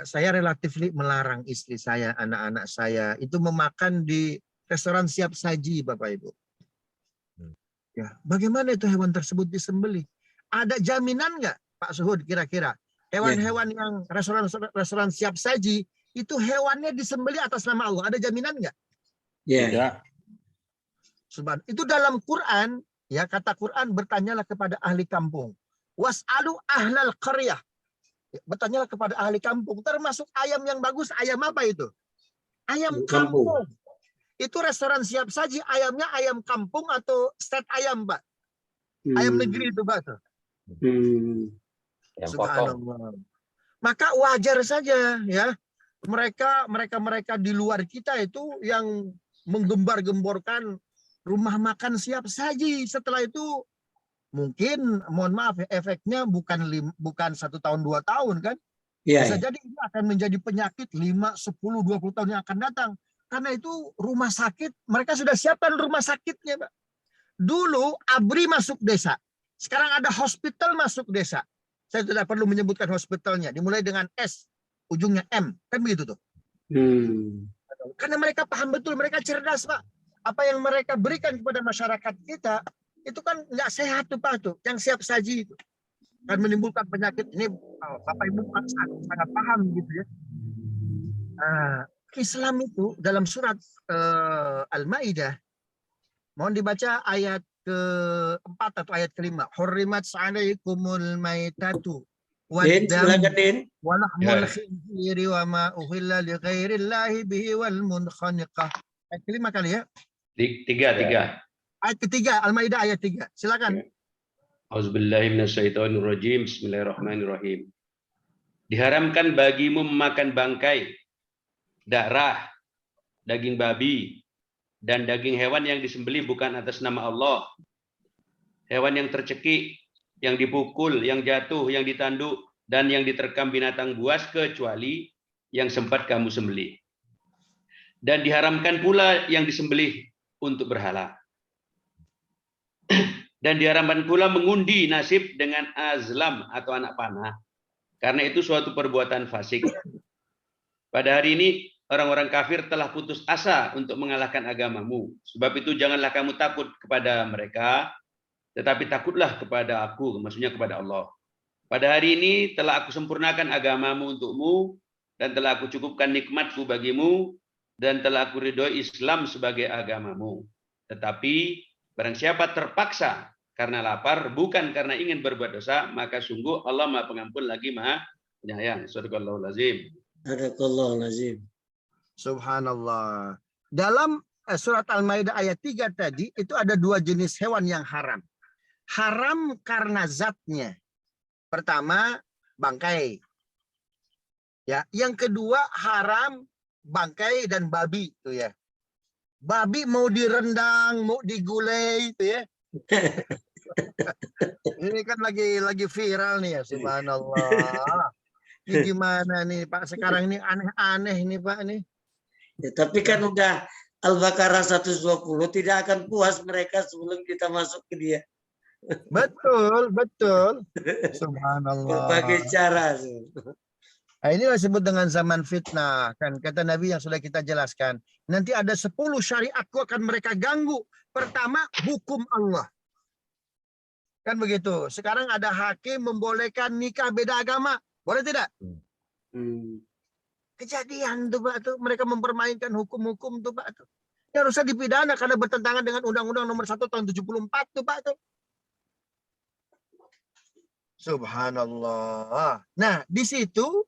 saya relatif melarang istri saya, anak-anak saya itu memakan di restoran siap saji, Bapak Ibu. Ya, bagaimana itu hewan tersebut disembelih? Ada jaminan nggak, Pak Suhud, kira-kira hewan-hewan yang restoran siap saji itu hewannya disembelih atas nama Allah? Ada jaminan nggak? Ya. Subhan. Itu dalam Quran, ya kata Quran, bertanyalah kepada ahli kampung. Was'alu ahlal qaryah. Bertanyalah kepada ahli kampung. Termasuk ayam yang bagus, ayam apa itu? Ayam kampung. Itu restoran siap saji, ayamnya ayam kampung atau stet ayam, Pak? Ayam negeri itu, Pak. Subhanallah. Maka wajar saja ya. Mereka di luar kita itu yang menggembar-gemborkan rumah makan siap saji. Setelah itu mungkin, mohon maaf, efeknya bukan 1 tahun 2 tahun kan. Bisa jadi ini akan menjadi penyakit 5, 10, 20 tahun yang akan datang. Karena itu rumah sakit, mereka sudah siapkan rumah sakitnya, Pak. Dulu ABRI masuk desa. Sekarang ada hospital masuk desa. Saya tidak perlu menyebutkan hospitalnya. Dimulai dengan S, ujungnya M. Kan begitu tuh. Karena mereka paham betul, mereka cerdas, Pak. Apa yang mereka berikan kepada masyarakat kita, itu kan nggak sehat tuh, Pak. Tuh. Yang siap saji itu. Kan menimbulkan penyakit. Ini Bapak Ibu sangat paham gitu ya. Islam itu dalam surat Al-Maidah, mohon dibaca ayat ke-4 atau ayat ke-5. Hurrimat 'alaikumul maitatu wad-damu wa lahmul khinziri wa ma uhilla li ghairillahi bihi wal munkhaniqah. Ayat ke-5 kali ya. 3. Ayat ketiga, Al-Maidah ayat 3. Silakan. Auzubillahi minasyaitonirrajim. Bismillahirrahmanirrahim. Diharamkan bagimu memakan bangkai, darah, daging babi, dan daging hewan yang disembelih bukan atas nama Allah. Hewan yang tercekik, yang dipukul, yang jatuh, yang ditanduk, dan yang diterkam binatang buas kecuali yang sempat kamu sembelih. Dan diharamkan pula yang disembelih untuk berhala. Dan diharamkan pula mengundi nasib dengan azlam atau anak panah. Karena itu suatu perbuatan fasik. Pada hari ini orang-orang kafir telah putus asa untuk mengalahkan agamamu. Sebab itu janganlah kamu takut kepada mereka, tetapi takutlah kepada aku, maksudnya kepada Allah. Pada hari ini telah aku sempurnakan agamamu untukmu, dan telah aku cukupkan nikmatku bagimu, dan telah aku ridhoi Islam sebagai agamamu. Tetapi barang siapa terpaksa karena lapar, bukan karena ingin berbuat dosa, maka sungguh Allah Maha Pengampun lagi Maha Penyayang. Shadaqallahul azim. Sadaqallahul azim. Subhanallah. Dalam surat Al-Maidah ayat 3 tadi, itu ada 2 jenis hewan yang haram. Haram karena zatnya. Pertama, bangkai. Ya, yang kedua haram bangkai dan babi itu ya. Babi mau direndang, mau digulai itu ya. Ini kan lagi viral nih ya, subhanallah. Ini gimana nih Pak? Sekarang ini aneh-aneh ini Pak nih. Ya, tapi kan udah Al-Baqarah 120 tidak akan puas mereka sebelum kita masuk ke dia. Betul, betul. Subhanallah. Berbagai cara. Nah, inilah disebut dengan zaman fitnah. Kan kata Nabi yang sudah kita jelaskan. Nanti ada 10 syariatku akan mereka ganggu. Pertama, hukum Allah. Kan begitu. Sekarang ada hakim membolehkan nikah beda agama. Boleh tidak? Kejadian tuh Pak. Tuh. Mereka mempermainkan hukum-hukum tuh Pak. Tuh. Ya harusnya dipidana karena bertentangan dengan Undang-Undang nomor 1 tahun 74 tuh Pak. Tuh. Subhanallah. Nah, di situ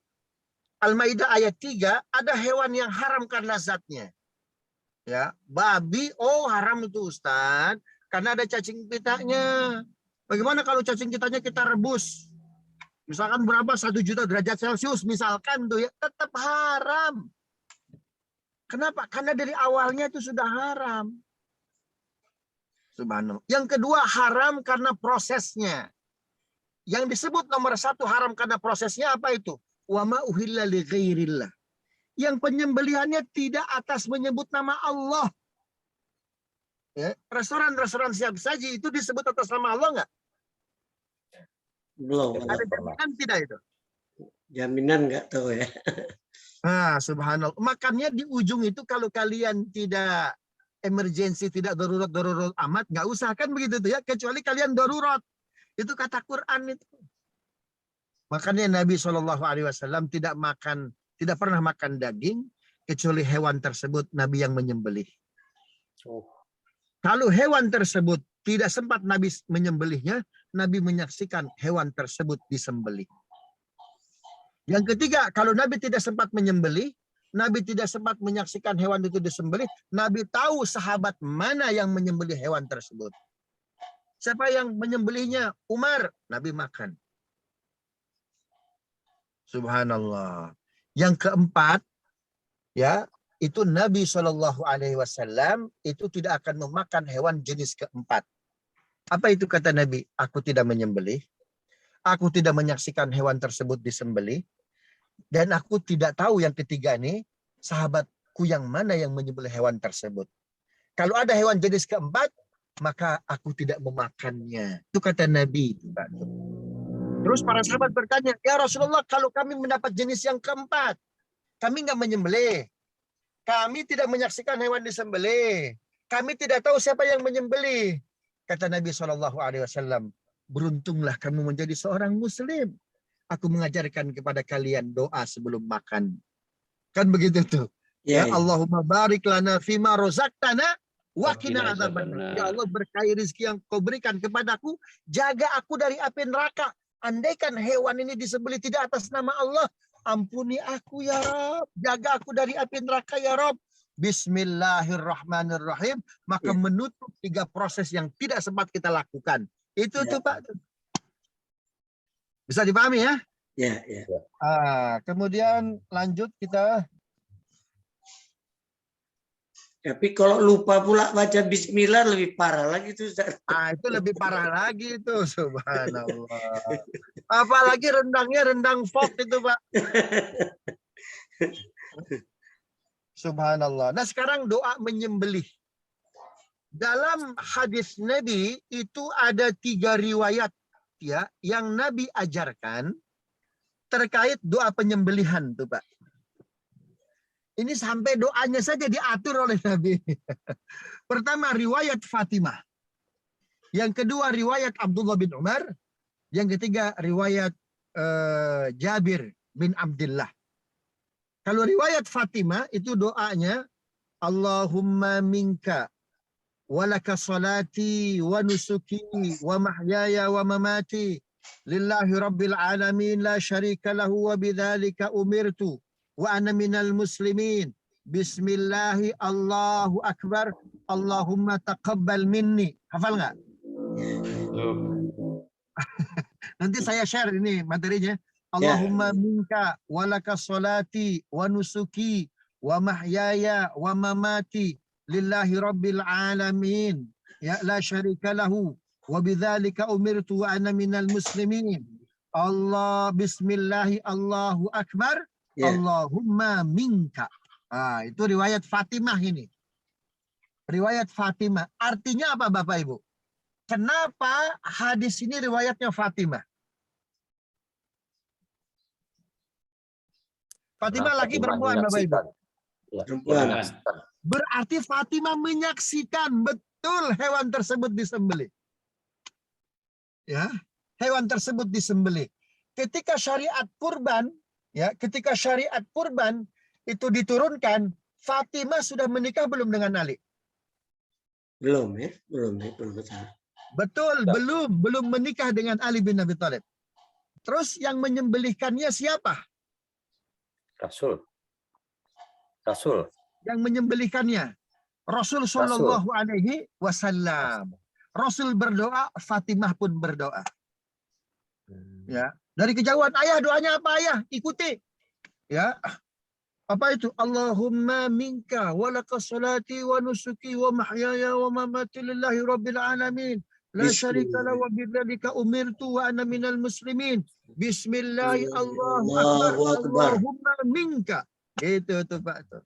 Al-Maidah ayat 3 ada hewan yang haram karena zatnya. Ya, babi haram itu Ustaz, karena ada cacing pitanya. Bagaimana kalau cacing pitanya kita rebus? Misalkan berapa 1 juta derajat Celcius misalkan tuh ya, tetap haram. Kenapa? Karena dari awalnya itu sudah haram. Subhanallah. Yang kedua haram karena prosesnya. Yang disebut nomor 1 haram karena prosesnya apa itu? Wa ma uhilla li ghairillah. Yang penyembelihannya tidak atas menyebut nama Allah. Ya, restoran-restoran siap saji itu disebut atas nama Allah enggak? Belum. Ada jaminan tidak itu? Jaminan nggak tahu ya. Nah, subhanallah. Makanya di ujung itu kalau kalian tidak emergensi, tidak darurat amat, nggak usah kan begitu tuh ya. Kecuali kalian darurat. Itu kata Quran itu. Makanya Nabi SAW tidak pernah makan daging kecuali hewan tersebut Nabi yang menyembelih. Kalau hewan tersebut tidak sempat Nabi menyembelihnya, Nabi menyaksikan hewan tersebut disembelih. Yang ketiga, kalau Nabi tidak sempat menyembelih, Nabi tidak sempat menyaksikan hewan itu disembelih, Nabi tahu sahabat mana yang menyembelih hewan tersebut. Siapa yang menyembelihnya? Umar. Nabi makan. Subhanallah. Yang keempat, ya, itu Nabi SAW itu tidak akan memakan hewan jenis keempat. Apa itu kata Nabi? Aku tidak menyembelih. Aku tidak menyaksikan hewan tersebut disembelih. Dan aku tidak tahu yang ketiga ini, sahabatku yang mana yang menyembelih hewan tersebut. Kalau ada hewan jenis keempat, maka aku tidak memakannya. Itu kata Nabi. Terus para sahabat bertanya, ya Rasulullah, kalau kami mendapat jenis yang keempat, kami nggak menyembelih. Kami tidak menyaksikan hewan disembelih. Kami tidak tahu siapa yang menyembelih. Kata Nabi SAW, beruntunglah kamu menjadi seorang muslim. Aku mengajarkan kepada kalian doa sebelum makan. Kan begitu tuh. Ya, Allahumma barik lana fima rozaqtana wa qina adzabannar. Ya Allah, berkahi rezeki yang kau berikan kepadaku, jaga aku dari api neraka. Andaikan hewan ini disembelih tidak atas nama Allah, ampuni aku ya Rabb, jaga aku dari api neraka ya Rabb. Bismillahirrahmanirrahim. Maka menutup 3 proses yang tidak sempat kita lakukan. Itu tuh Pak. Bisa dipahami ya? Ya. Kemudian lanjut kita. Tapi kalau lupa pula baca bismillah lebih parah lagi tuh. Itu lebih parah lagi itu, subhanallah. Apalagi rendangnya rendang fok itu Pak. Subhanallah. Nah sekarang doa menyembelih. Dalam hadis Nabi itu ada 3 riwayat ya yang Nabi ajarkan terkait doa penyembelihan tuh Pak. Ini sampai doanya saja diatur oleh Nabi. Pertama riwayat Fatimah. Yang kedua riwayat Abdullah bin Umar. Yang ketiga riwayat Jabir bin Abdullah. Kalau riwayat Fatimah itu doanya Allahumma minka walaka salati wa nusuki wa mahyaya wa mamati lillahi rabbil alamin la syarika lahu wa bidzalika umirtu wa ana minal muslimin. Bismillahi Allahu akbar. Allahumma taqabbal minni. Hafal nggak? Nanti saya share ini materinya. Allahumma minka walaka salati wa nusuki wa mahyaya wa mamati lillahi rabbil alamin ya la syarika lahu wa bidzalika umirtu wa ana minal muslimin. Allah bismillahi Allahu akbar. Allahumma minka. Itu riwayat Fatimah ini. Riwayat Fatimah. Artinya apa Bapak Ibu? Kenapa hadis ini riwayatnya Fatimah? Fatimah lagi perempuan Bapak Ibu. Perempuan. Berarti Fatimah menyaksikan betul hewan tersebut disembelih. Ya, hewan tersebut disembelih. Ketika syariat kurban, ya, ketika syariat kurban itu diturunkan, Fatimah sudah menikah belum dengan Ali? Belum ya, belum. Betul, belum menikah dengan Ali bin Abi Thalib. Terus yang menyembelihkannya siapa? Rasul. Yang menyembelihkannya Rasul Shallallahu Alaihi Wasallam. Rasul berdoa, Fatimah pun berdoa. Ya, dari kejauhan, ayah doanya apa ayah? Ikuti. Ya, apa itu? Allahumma minka walaka salati wa nusuki wa mahyaya wa mamati lillahi rabbil alamin. La syarika la wa bidzalika umirtu wa ana minal muslimin. Bismillahi Allahu akbar. Allahumma minka. Itu tuh Pak tuh.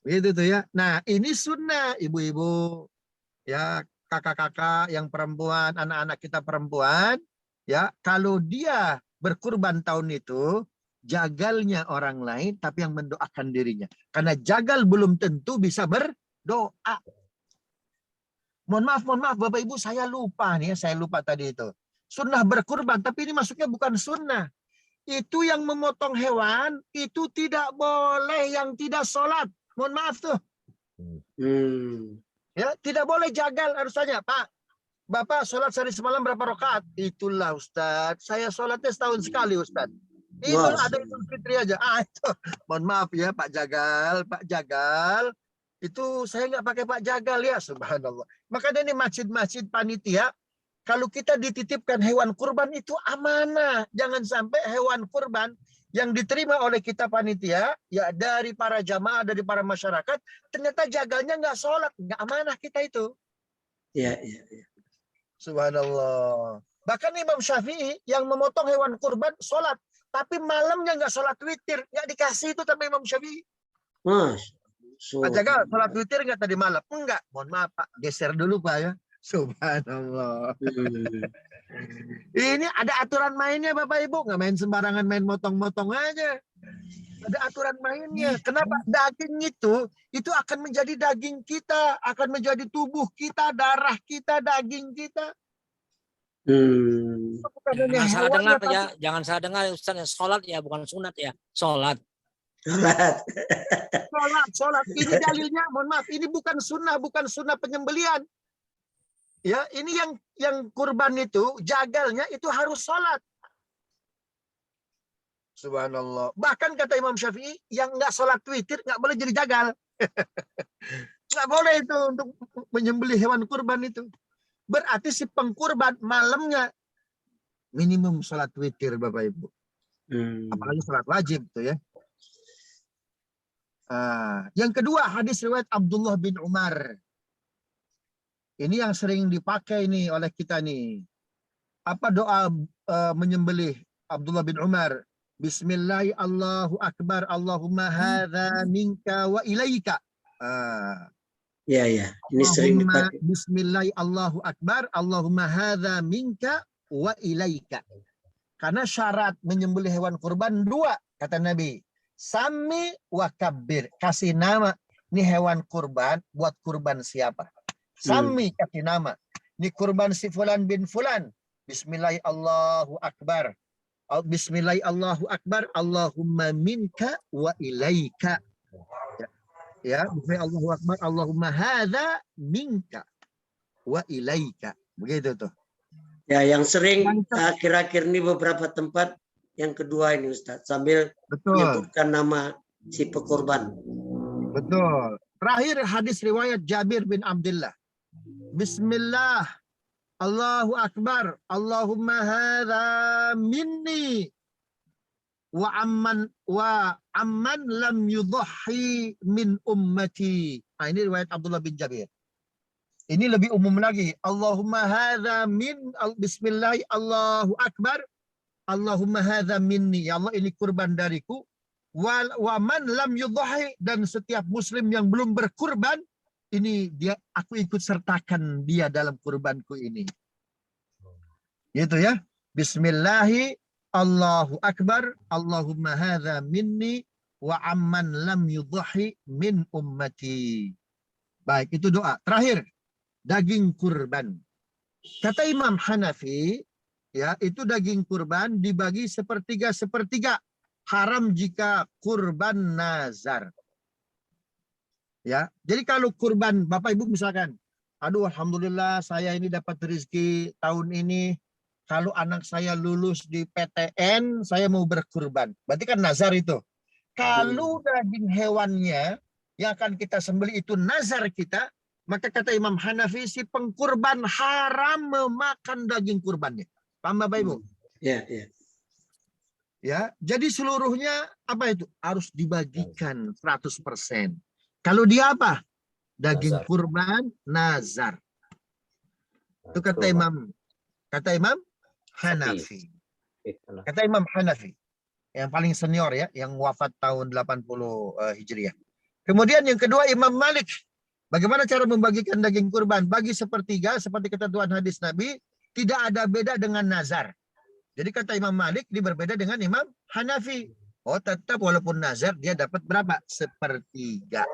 Itu tuh ya. Nah, ini sunnah ibu-ibu, ya, kakak-kakak yang perempuan, anak-anak kita perempuan, ya, kalau dia berkurban tahun itu, jagalnya orang lain tapi yang mendoakan dirinya. Karena jagal belum tentu bisa berdoa. Mohon maaf Bapak Ibu, saya lupa nih, saya lupa tadi itu. Sunnah berkurban, tapi ini masuknya bukan sunnah. Itu yang memotong hewan, itu tidak boleh yang tidak sholat. Mohon maaf tuh. Ya, tidak boleh jagal, harus tanya, Pak, Bapak sholat sehari semalam berapa rakaat? Itulah Ustadz, saya sholatnya setahun sekali Ustadz. Itu ada Idul Fitri aja. Itu. Mohon maaf ya Pak Jagal. Itu saya nggak pakai Pak Jagal ya, subhanallah. Makanya ini masjid-masjid panitia, kalau kita dititipkan hewan kurban itu amanah. Jangan sampai hewan kurban yang diterima oleh kita panitia, ya dari para jamaah, dari para masyarakat, ternyata jagalnya nggak sholat, nggak amanah kita itu. Iya. Subhanallah. Bahkan Imam Syafi'i yang memotong hewan kurban sholat, tapi malamnya nggak sholat witir, nggak dikasih itu sama Imam Syafi'i. Pak Jagal, sholat witir nggak tadi malam? Enggak. Mohon maaf Pak, geser dulu Pak ya. Subhanallah. Ini ada aturan mainnya Bapak Ibu, nggak main sembarangan main motong-motong aja. Ada aturan mainnya. Kenapa? Daging itu akan menjadi daging kita, akan menjadi tubuh kita, darah kita, daging kita. Jangan salah dengar ya, jangan salah dengar Ustaz, sholat ya bukan sunat ya, sholat. Sholat. Ini dalilnya, mohon maaf, ini bukan sunnah penyembelian. Ya, ini yang kurban itu jagalnya itu harus sholat. Subhanallah. Bahkan kata Imam Syafi'i, yang nggak sholat witir nggak boleh jadi jagal. Nggak boleh itu untuk menyembelih hewan kurban itu. Berarti si pengkurban malamnya minimum sholat witir Bapak Ibu. Apalagi sholat wajib tuh ya. Yang kedua hadis riwayat Abdullah bin Umar. Ini yang sering dipakai nih oleh kita nih. Apa doa menyembelih Abdullah bin Umar? Bismillahi Allahu Akbar. Allahumma hadza minka wa ilaika. Ya. Ini sering dipakai. Bismillahi Allahu Akbar. Allahumma hadza minka wa ilaika. Karena syarat menyembelih hewan kurban 2, kata Nabi. Sami wa kabbir. Kasih nama. Ini hewan kurban, buat kurban siapa? Sami, kasih nama. Ini kurban si fulan bin fulan. Bismillah Allahu Akbar. Bismillah Allahu Akbar. Allahumma minka wa ilaika. Ya, Bismillah Allahu Akbar. Allahumma hadza minka wa ilaika. Begitu tuh. Ya, yang sering akhir-akhir ini beberapa tempat yang kedua ini Ustaz, sambil Betul. menyebutkan nama si pekorban. Betul. Terakhir hadis riwayat Jabir bin Abdullah. Bismillah. Allahu Akbar. Allahumma hadza minni wa amman lam yudhi min ummati. Nah, ini riwayat Abdullah bin Jabir. Ini lebih umum lagi. Allahumma hadza min bismillah Allahu Akbar. Allahumma hadza minni. Ya Allah, ini kurban dariku. Wa man lam yudhi, dan setiap muslim yang belum berkurban, ini dia, aku ikut sertakan dia dalam kurbanku ini. Gitu ya. Bismillahi Allahu Akbar. Allahumma hadza minni wa amman lam yudhi min ummati. Baik, itu doa. Terakhir, daging kurban. Kata Imam Hanafi, ya, itu daging kurban dibagi sepertiga. Haram jika kurban nazar. Ya, jadi kalau kurban Bapak Ibu misalkan, aduh alhamdulillah saya ini dapat rezeki tahun ini, kalau anak saya lulus di PTN, saya mau berkurban. Berarti kan nazar itu. Kalau daging hewannya yang akan kita sembelih itu nazar kita, maka kata Imam Hanafi, si pengkurban haram memakan daging kurbannya. Paham Bapak Ibu? Ya, ya. Ya, jadi seluruhnya apa itu? Harus dibagikan 100%. Kalau dia apa? Daging Nazar. kurban nazar. Itu kata Imam Hanafi. Kata Imam Hanafi. Yang paling senior ya, yang wafat tahun 80 Hijriah. Kemudian yang kedua Imam Malik. Bagaimana cara membagikan daging kurban? Bagi sepertiga, seperti ketentuan hadis Nabi, tidak ada beda dengan nazar. Jadi kata Imam Malik, ini berbeda dengan Imam Hanafi. Oh, tetap walaupun nazar, dia dapat berapa? Sepertiga.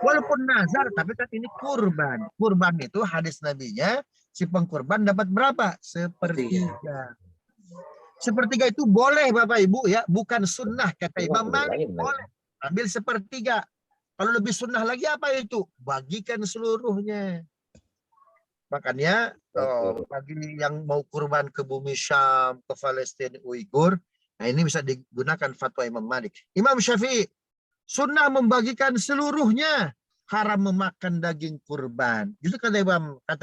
Walaupun nazar, tapi kan ini kurban. Kurban itu hadis Nabinya, si pengkurban dapat berapa? Sepertiga. Sepertiga itu boleh Bapak Ibu ya, bukan sunnah. Kata Imam Malik, boleh. Ambil sepertiga. Kalau lebih sunnah lagi apa itu? Bagikan seluruhnya. Makanya bagi yang mau kurban ke bumi Syam, ke Palestina, Uighur, nah ini bisa digunakan fatwa Imam Malik. Imam Syafi'i, sunnah membagikan seluruhnya, haram memakan daging kurban. Itu kata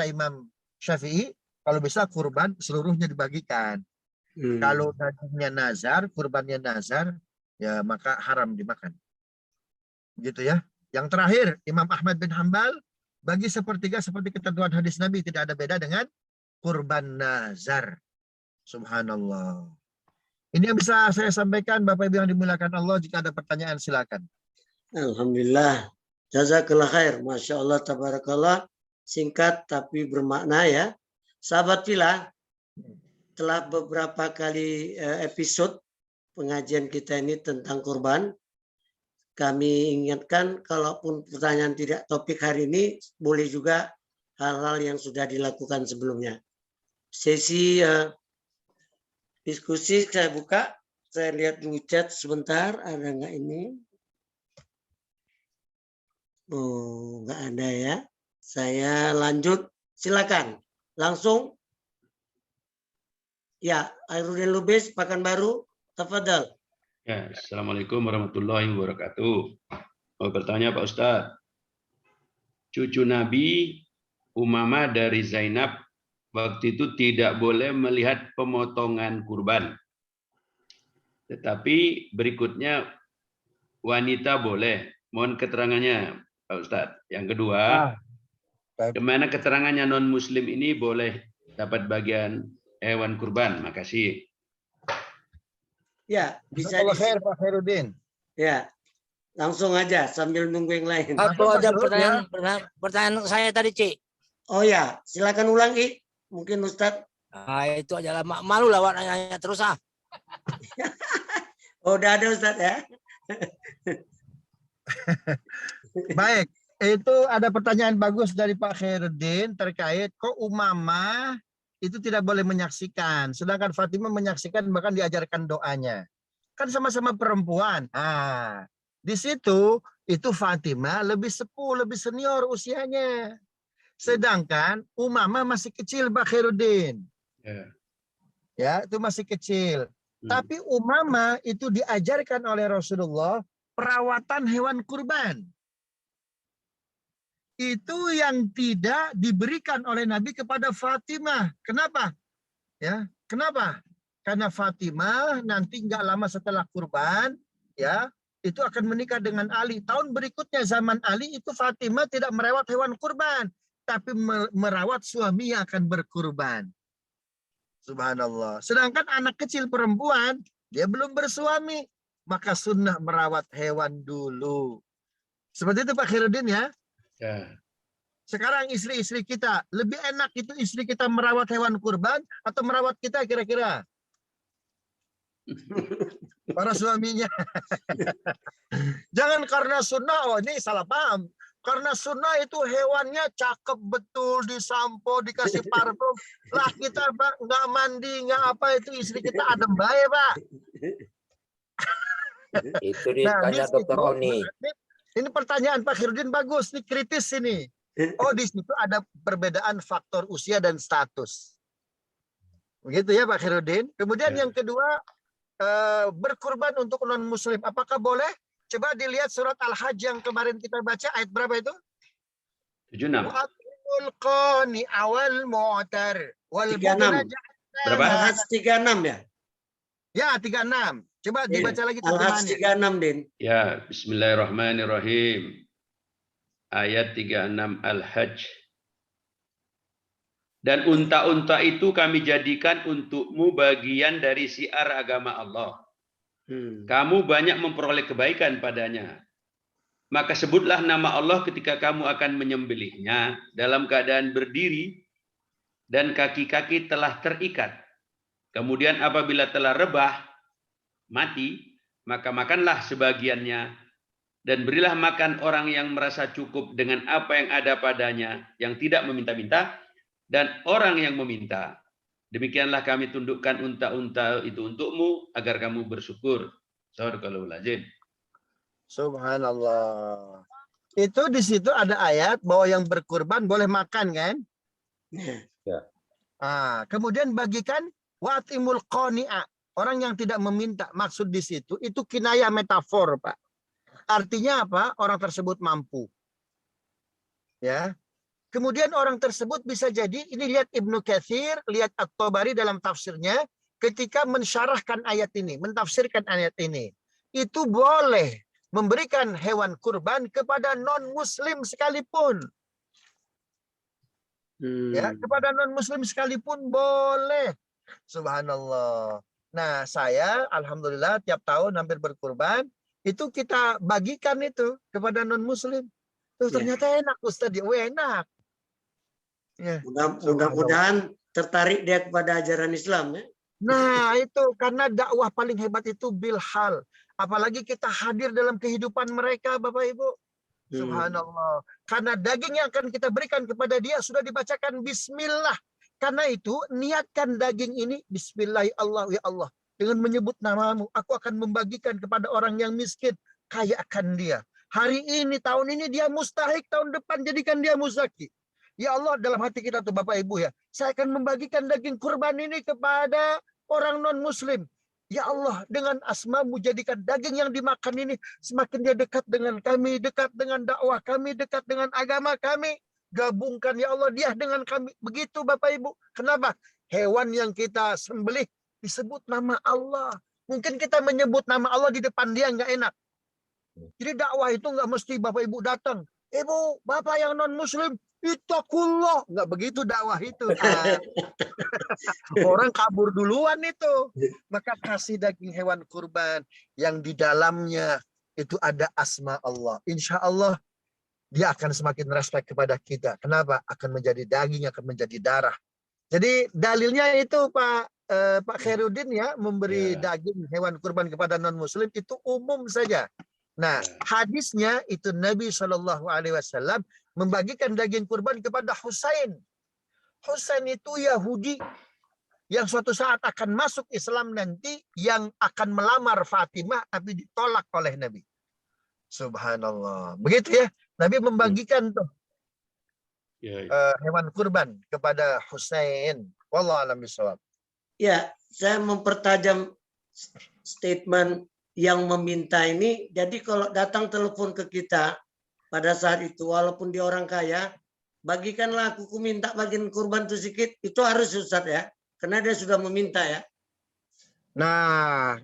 Imam Syafi'i, kalau bisa kurban seluruhnya dibagikan. Kalau dagingnya nazar, kurbannya nazar, ya maka haram dimakan. Gitu ya. Yang terakhir, Imam Ahmad bin Hanbal, bagi sepertiga seperti ketentuan hadis Nabi, tidak ada beda dengan kurban nazar. Subhanallah. Ini yang bisa saya sampaikan Bapak Ibu yang dimuliakan Allah. Jika ada pertanyaan silakan. Alhamdulillah. Jazakallah khair. Masya Allah, tabarakallah. Singkat tapi bermakna ya. Sahabat Villa, telah beberapa kali episode pengajian kita ini tentang kurban. Kami ingatkan, kalaupun pertanyaan tidak topik hari ini, boleh juga hal-hal yang sudah dilakukan sebelumnya. Sesi diskusi saya buka. Saya lihat dulu chat sebentar, ada nggak ini? Oh, nggak ada ya. Saya lanjut, silakan. Langsung. Ya, Airudin Lubis, Pekanbaru, tafadhal. Ya, Assalamualaikum warahmatullahi wabarakatuh. Mau bertanya Pak Ustadz. Cucu Nabi Umamah dari Zainab waktu itu tidak boleh melihat pemotongan kurban. Tetapi berikutnya wanita boleh. Mohon keterangannya Pak Ustadz. Yang kedua, kemana keterangannya non-muslim ini boleh dapat bagian hewan kurban? Makasih. Ya, bisa Jazakallah khair Pak Khairuddin. Ya, langsung aja sambil nunggu yang lain. Satu aja pertanyaan saya tadi, Cik. Oh ya, silakan ulangi. Mungkin Ustadz. Nah, itu aja lah. Malu lah nanya terus ah. Oh, udah ada Ustaz ya. Baik, itu ada pertanyaan bagus dari Pak Khairuddin terkait kok Umamah itu tidak boleh menyaksikan, sedangkan Fatimah menyaksikan bahkan diajarkan doanya. Kan sama-sama perempuan. Di situ itu Fatimah lebih sepuh, lebih senior usianya. Sedangkan Umamah masih kecil Pak Khairuddin. Ya. Ya, itu masih kecil. Tapi Umamah itu diajarkan oleh Rasulullah perawatan hewan kurban. Itu yang tidak diberikan oleh Nabi kepada Fatimah. Kenapa? Ya, kenapa? Karena Fatimah nanti nggak lama setelah kurban, ya, itu akan menikah dengan Ali. Tahun berikutnya zaman Ali itu Fatimah tidak merawat hewan kurban, tapi merawat suami yang akan berkurban. Subhanallah. Sedangkan anak kecil perempuan, dia belum bersuami, maka sunnah merawat hewan dulu. Seperti itu Pak Khairuddin ya. Ya. Sekarang istri-istri kita, lebih enak itu istri kita merawat hewan kurban atau merawat kita kira-kira? Para suaminya. Jangan karena sunnah, oh ini salah paham. Karena sunnah itu hewannya cakep betul, disampo, dikasih parfum. Lah kita Pak, nggak mandi, nggak apa, itu istri kita adem bae Pak. Itu ditanya Dr. Oni. Ini pertanyaan Pak Khairuddin bagus, ini kritis ini. Oh di situ ada perbedaan faktor usia dan status. Begitu ya Pak Khairuddin. Kemudian yang kedua, berkurban untuk non-muslim. Apakah boleh? Coba dilihat surat Al-Hajj yang kemarin kita baca, ayat berapa itu? 76. Wa'atul qani awal mu'tar. Wal 36. Berapa? Al-Hajj 36 ya? Ya, 36. Coba dibaca lagi Al-Hajj terjemahannya. 36, Din. Ya, bismillahirrahmanirrahim. Ayat 36 Al-Hajj. Dan unta-unta itu kami jadikan untukmu bagian dari syiar agama Allah. Kamu banyak memperoleh kebaikan padanya. Maka sebutlah nama Allah ketika kamu akan menyembelihnya dalam keadaan berdiri dan kaki-kaki telah terikat. Kemudian apabila telah rebah, mati, maka makanlah sebagiannya dan berilah makan orang yang merasa cukup dengan apa yang ada padanya, yang tidak meminta-minta, dan orang yang meminta. Demikianlah kami tundukkan unta-unta itu untukmu agar kamu bersyukur. Sadaqallahul azim. Subhanallah. Itu di situ ada ayat bahwa yang berkurban boleh makan kan? Ya. Kemudian bagikan watimul qani'a, orang yang tidak meminta. Maksud di situ itu kinayah metafor, Pak. Artinya apa? Orang tersebut mampu. Ya. Kemudian orang tersebut bisa jadi, ini lihat Ibnu Katsir, lihat At-Tabari dalam tafsirnya, ketika mensyarahkan ayat ini, mentafsirkan ayat ini, itu boleh memberikan hewan kurban kepada non-muslim sekalipun. Ya, kepada non-muslim sekalipun boleh. Subhanallah. Nah, saya alhamdulillah tiap tahun hampir berkurban, itu kita bagikan itu kepada non-muslim. Tuh ternyata enak Ustaz, ya enak. Ya. Mudah-mudahan tertarik dia kepada ajaran Islam ya. Nah itu karena dakwah paling hebat itu bilhal. Apalagi kita hadir dalam kehidupan mereka Bapak Ibu. Subhanallah. Karena daging yang akan kita berikan kepada dia sudah dibacakan bismillah. Karena itu niatkan daging ini bismillah ya Allah ya Allah. Dengan menyebut namamu aku akan membagikan kepada orang yang miskin. Kayakan dia. Hari ini tahun ini dia mustahik, tahun depan jadikan dia muzaki. Ya Allah, dalam hati kita tuh Bapak Ibu ya, saya akan membagikan daging kurban ini kepada orang non-muslim. Ya Allah, dengan asmamu jadikan daging yang dimakan ini semakin dia dekat dengan kami, dekat dengan dakwah kami, dekat dengan agama kami. Gabungkan ya Allah dia dengan kami. Begitu Bapak Ibu. Kenapa? Hewan yang kita sembelih disebut nama Allah. Mungkin kita menyebut nama Allah di depan dia nggak enak. Jadi dakwah itu nggak mesti Bapak Ibu datang. Ibu, Bapak yang non-muslim, ittaqullah. Nggak begitu dakwah itu. Orang kabur duluan itu. Maka kasih daging hewan kurban yang di dalamnya itu ada asma Allah. Insya Allah dia akan semakin respect kepada kita. Kenapa? Akan menjadi daging, akan menjadi darah. Jadi dalilnya itu Pak Pak Khairuddin ya, memberi Ya. daging hewan kurban kepada non-muslim itu umum saja. Nah, hadisnya itu Nabi SAW membagikan daging kurban kepada Husain. Husain itu Yahudi yang suatu saat akan masuk Islam nanti, yang akan melamar Fatimah tapi ditolak oleh Nabi. Subhanallah. Begitu ya, Nabi membagikan tuh Ya. hewan kurban kepada Husain. Wallahu a'lam bishawab. Ya, saya mempertajam statement yang meminta ini. Jadi kalau datang telepon ke kita pada saat itu, walaupun dia orang kaya, bagikanlah aku minta bagian kurban itu sedikit. Itu harus Ustaz ya, karena dia sudah meminta ya. Nah,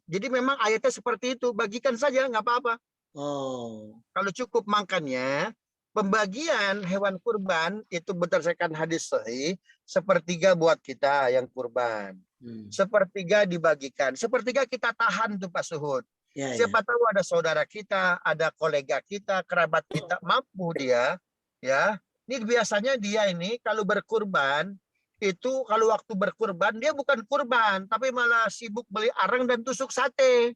jadi memang ayatnya seperti itu, bagikan saja nggak apa-apa. Oh, Kalau cukup makannya, pembagian hewan kurban itu berdasarkan hadis sahih, sepertiga buat kita yang kurban. Sepertiga dibagikan. Sepertiga kita tahan tuh Pak Suhud. ya, Siapa tahu ada saudara kita, ada kolega kita, kerabat kita, mampu dia. Ya, ini biasanya dia ini kalau berkurban, itu kalau waktu berkurban, dia bukan kurban, tapi malah sibuk beli arang dan tusuk sate.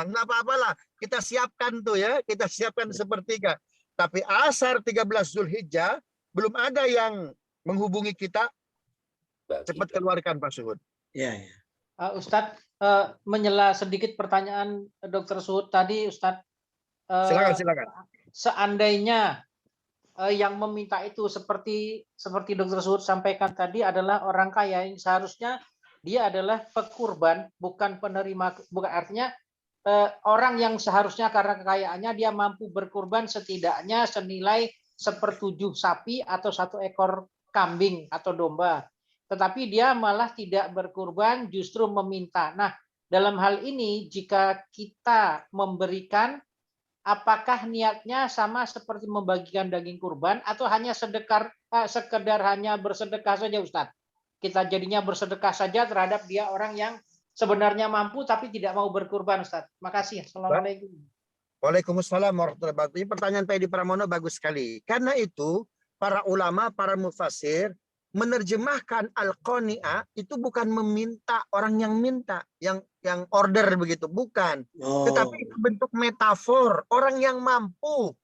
Nggak apa-apalah, kita siapkan tuh ya, kita siapkan sepertiga. Tapi asar 13 Zulhijjah belum ada yang menghubungi kita, cepat keluarkan Pak Suhud. Ya, ya. Ustadz, menyela sedikit pertanyaan Dr. Suhud tadi, Ustadz. Silakan. Seandainya yang meminta itu seperti Dr. Suhud sampaikan tadi adalah orang kaya, yang seharusnya dia adalah pekurban, bukan penerima, bukan artinya orang yang seharusnya karena kekayaannya dia mampu berkurban setidaknya senilai 1/7 sapi atau 1 ekor kambing atau domba. Tetapi dia malah tidak berkurban, justru meminta. Nah, dalam hal ini jika kita memberikan, apakah niatnya sama seperti membagikan daging kurban atau hanya sekedar hanya bersedekah saja, Ustadz? Kita jadinya bersedekah saja terhadap dia orang yang sebenarnya mampu tapi tidak mau berkurban, Ustaz. Makasih. Assalamualaikum. Waalaikumsalam warahmatullahi wabarakatuh. Ini pertanyaan Pak Edi Pramono bagus sekali. Karena itu para ulama, para mufasir menerjemahkan al-qani'ah itu bukan meminta orang yang minta, yang order begitu, bukan. Tetapi itu bentuk metafor orang yang mampu.